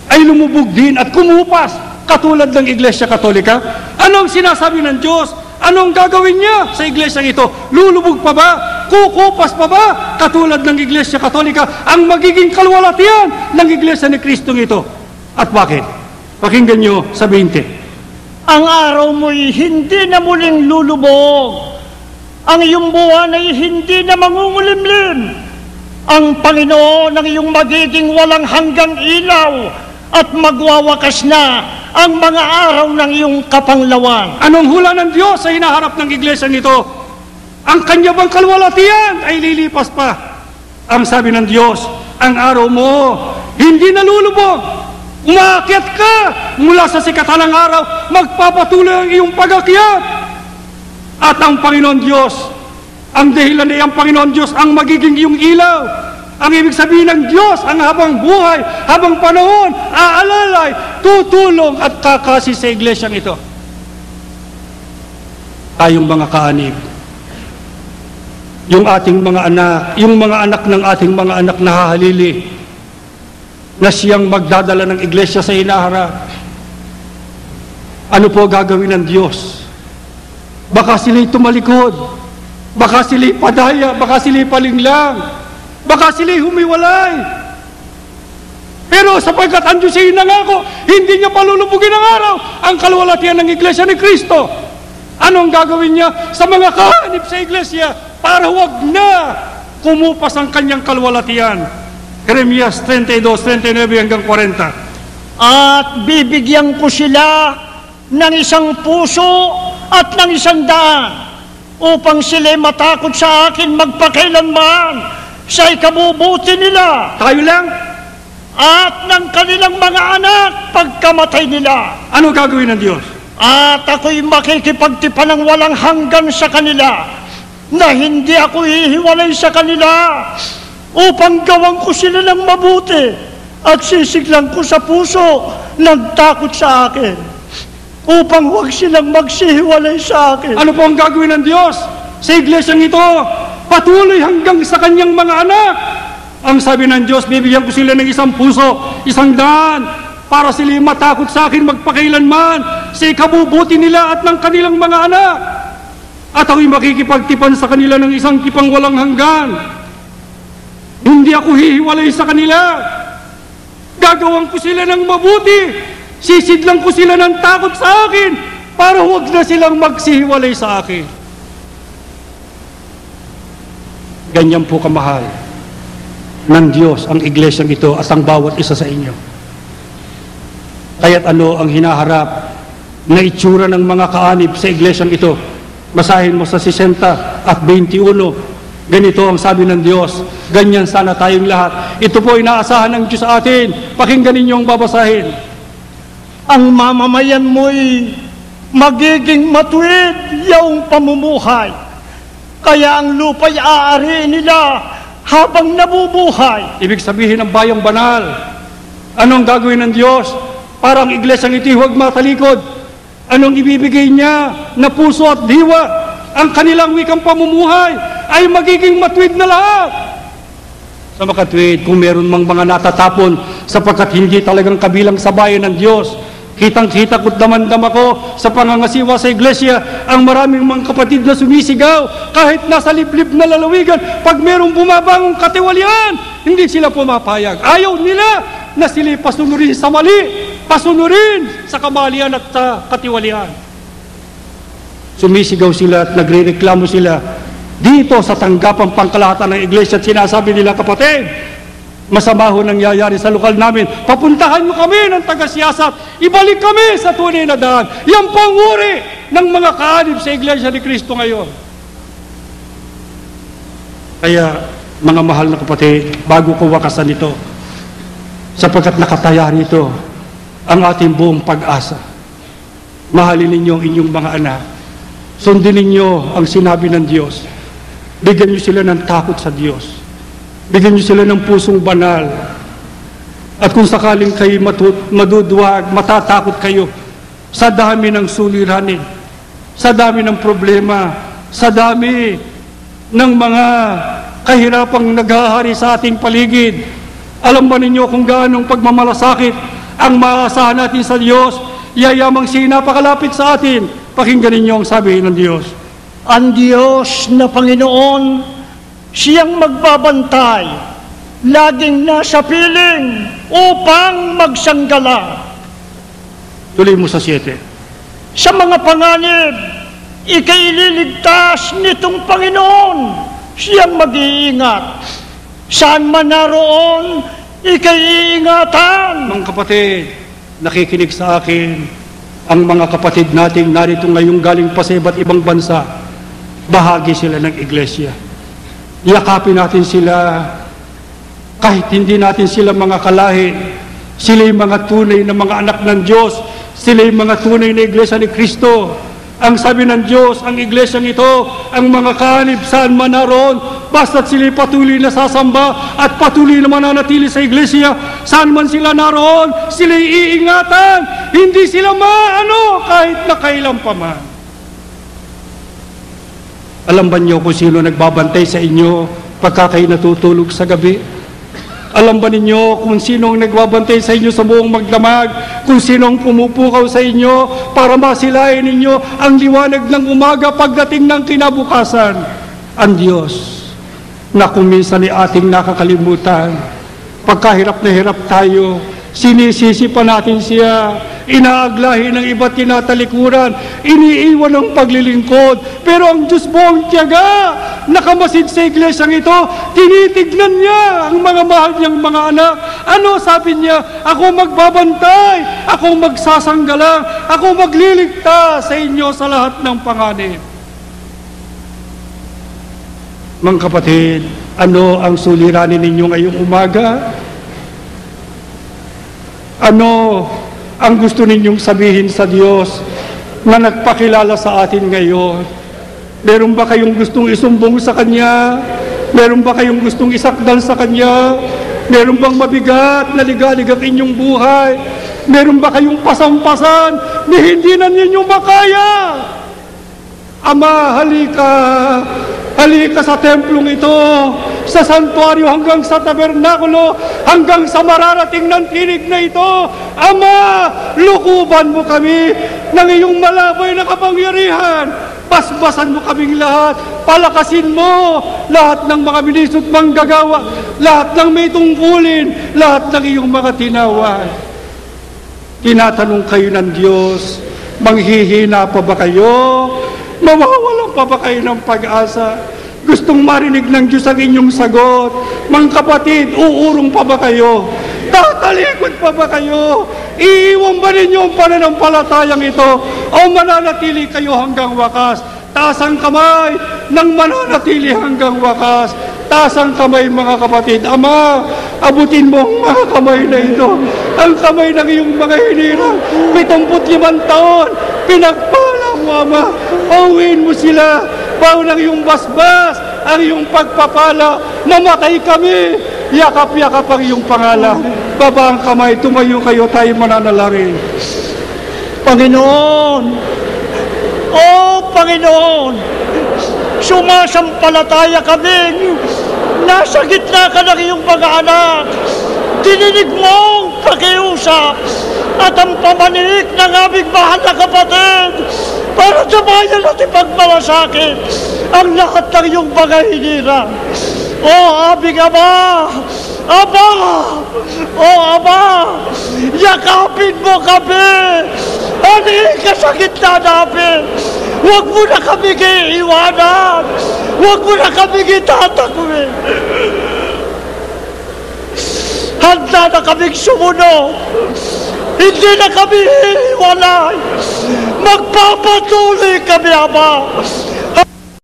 ay lumubog din at kumupas katulad ng Iglesia Katolika. Anong sinasabi ng Diyos? Anong gagawin niya sa iglesyang ito? Lulubog pa ba? Kukupas pa ba? Katulad ng Iglesia Katolika, ang magiging kalwalatian ng Iglesia ni Kristo ito. At bakit? Pakinggan nyo sa 20. Ang araw mo'y hindi na muling lulubog. Ang iyong buwan ay hindi na mangungulimlim. Ang Panginoon ang iyong magiging walang hanggang ilaw at magwawakas na ang mga araw ng iyong kapanglawan. Anong hula ng Diyos sa hinaharap ng iglesyang ito? Ang kanya bang kalwalatian ay lilipas pa. Ang sabi ng Diyos, ang araw mo hindi nalulubog. Umaakyat ka mula sa sikatan ng araw, magpapatuloy ang iyong pag-akyat. At ang Panginoon Diyos, ang dahilan ay ang Panginoon Diyos ang magiging iyong ilaw. Ang ibig sabihin ng Diyos, ang habang buhay, habang panahon, aalalay, tutulong at kakasi sa iglesyang ito. Tayong mga kaanib, yung ating mga anak, yung mga anak ng ating mga anak na hahalili, na siyang magdadala ng iglesia sa hinaharap. Ano po gagawin ng Diyos? Baka sila'y tumalikod, baka sila'y padaya, baka sila'y palinglang, baka sila'y humiwalay. Pero sapagkat ang Diyos ay nangako, hindi niya palulubugin ang araw ang kalwalatian ng Iglesia ni Kristo. Anong gagawin niya sa mga kahanip sa iglesia para huwag na kumupas ang kanyang kalwalatian? Jeremias 32:39 hanggang 40. At bibigyan ko sila ng isang puso at ng isang daan upang sila'y matakot sa akin magpakailanman sa ikabubuti nila. Tayo lang? At ng kanilang mga anak pagkamatay nila. Ano gagawin ng Diyos? At ako'y makikipagtipan ng walang hanggan sa kanila, na hindi ako hihiwalay sa kanila, upang gawan ko sila ng mabuti at sisiglan ko sa puso nagtakot sa akin, upang huwag silang magsihiwalay sa akin. Ano po ang gagawin ng Diyos sa iglesyang ito? Patuloy hanggang sa kanyang mga anak. Ang sabi ng Diyos, bibigyan ko sila ng isang puso, isang daan, para sila matakot sa akin magpakailanman sa ikabubuti nila at ng kanilang mga anak. At ako'y makikipagtipan sa kanila ng isang tipang walang hanggan. Hindi ako hihiwalay sa kanila. Gagawan ko sila ng mabuti. Sisidlang ko sila ng takot sa akin para huwag na silang magsihiwalay sa akin. Ganyan po kamahal ng Diyos ang iglesyang ito at ang bawat isa sa inyo. Kaya't ano ang hinaharap na itsura ng mga kaanib sa iglesyang ito? Basahin mo sa 60 at 21. Ganito ang sabi ng Diyos. Ganyan sana tayong lahat. Ito po inaasahan ng Diyos sa atin. Pakinggan ninyo ang babasahin. Ang mamamayan mo'y magiging matuwid iyong pamumuhay. Kaya ang lupa'y aariin nila habang nabubuhay. Ibig sabihin ng bayang banal. Anong gagawin ng Diyos? Parang iglesyang ito huwag matalikod. Anong ibibigay niya na puso at diwa? Ang kanilang wikang pamumuhay ay magiging matuwid na lahat. Sa makatwid, kung meron mang mga natatapon sapagkat hindi talagang kabilang sa bayan ng Diyos, kitang-kita ko't damandam ako sa pangangasiwa sa iglesia ang maraming mga kapatid na sumisigaw kahit nasa liblib na lalawigan. Pag merong bumabangong katiwalian, hindi sila pumapayag. Ayaw nila na sila'y pasunurin sa mali, pasunurin sa kamalian at sa katiwalian. sumisigaw sila at nagrereklamo sila dito sa tanggapang pangkalahatan ng iglesia at sinasabi nila, kapatid, masama ho nangyayari sa lokal namin. Papuntahan nyo kami ng taga-siyasat. Ibalik kami sa tunay na daan. Yan pang uri ng mga kaanib sa iglesia ni Kristo ngayon. Kaya, mga mahal na kapatid, bago ko wakasan ito, sapagkat nakataya rito ang ating buong pag-asa. Mahalin ninyo ang inyong mga anak. Sundin ninyo ang sinabi ng Diyos. Bigyan nyo sila ng takot sa Diyos. Bigyan nyo sila ng pusong banal. At kung sakaling kayo maduduwag, matatakot kayo sa dami ng suliranin, sa dami ng problema, sa dami ng mga kahirapang naghahari sa ating paligid. Alam ba ninyo kung gaano pagmamalasakit ang maasahan natin sa Diyos? Yayamang siya napakalapit sa atin. Pakinggan ninyo ang sabi ng Diyos. Ang Diyos na Panginoon, siyang magbabantay, laging nasa piling upang magsanggala. Tuloy mo sa 7. Sa mga panganib, ikaililigtas nitong Panginoon, siyang mag-iingat. Saan man naroon, ikaiingatan. Mga kapatid, nakikinig sa akin, ang mga kapatid nating narito ngayong galing pa sa iba't ibang bansa, bahagi sila ng iglesia. Yakapin natin sila, kahit hindi natin sila mga kalahi, sila'y mga tunay na mga anak ng Diyos, sila'y mga tunay na iglesia ni Kristo. Ang sabi ng Diyos, ang iglesyang ito, ang mga kanib saan man naroon, basta't sila'y patuloy na sasamba at patuloy na mananatili sa iglesia, saan man sila naroon, sila'y iingatan, hindi sila maano kahit na kailan pa man. Alam ba niyo kung sino nagbabantay sa inyo pagka kayo natutulog sa gabi? Alam ba ninyo kung sino ang nagbabantay sa inyo sa buong magdamag? Kung sino ang pumupukaw sa inyo para masilayan ninyo ang liwanag ng umaga pagdating ng kinabukasan? Ang Diyos na kung minsan ay ating nakakalimutan. Pagkahirap na hirap tayo, sinisisi pa natin siya, inaaglahi ng iba't tinatalikuran, iniiwan ng paglilingkod. Pero ang Diyos buong tiyaga, nakamasid sa iglesyang ito, tinitignan niya ang mga mahal niyang mga anak. Ano sabi niya? Ako magbabantay, ako magsasanggalang, ako magliligtas sa inyo sa lahat ng panganib. Mga kapatid, ano ang suliranin ninyo ngayong umaga? Ano ang gusto ninyong sabihin sa Diyos na nagpakilala sa atin ngayon? Meron ba kayong gustong isumbong sa Kanya? Meron ba kayong gustong isakdal sa Kanya? Meron bang mabigat na ligalig ang inyong buhay? Meron ba kayong pasampasan na hindi na ninyo makaya? Ama, halika. Halika sa templong ito, sa santuaryo hanggang sa tabernakulo, hanggang sa mararating ng tinig na ito. Ama, lukuban mo kami ng iyong malabay na kapangyarihan. Basbasan mo kaming lahat. Palakasin mo lahat ng mga binisot manggagawa, lahat ng may tungkulin, lahat ng iyong mga tinawan. Tinatanong kayo ng Diyos, manghihina pa ba kayo? Mawawalan pa ba kayo ng pag-asa? Gustong marinig ng Diyos ang inyong sagot. Mga kapatid, uurong pa ba kayo? Tatalikod pa ba kayo? Iiwan ba ninyo ang pananampalatayang ito? O mananatili kayo hanggang wakas? Taas ang kamay ng mananatili hanggang wakas. Taas ang kamay, mga kapatid. Ama, abutin mo ang mga kamay na ito. Ang kamay ng iyong mga hinirang. 75 taon, pinagpala mo, Ama. Pauwiin mo sila. Baon ang iyong basbas, ang iyong pagpapala. Mamatay kami. Yakap-yakap ang iyong pangalan. Baba ang kamay, tumayo kayo, tayo mananalangin. Panginoon, Panginoon, sumasampalataya kami. Nasa gitna ka ng iyong mga anak. Dininig mo ang pakiusap at ang pamanik ng aming mahal na kapatid para sabayan at ipagmalasakit ang lahat ng iyong mga hinirang. O aming Ama, Ama, yakapin mo kami Anihin ka sa gitna namin. Huwag mo na kami iiwanan. Huwag mo na kami itatakwin. Handa na kaming sumunod. Hindi na kami hihiwalay. Magpapatuloy kami, Ama,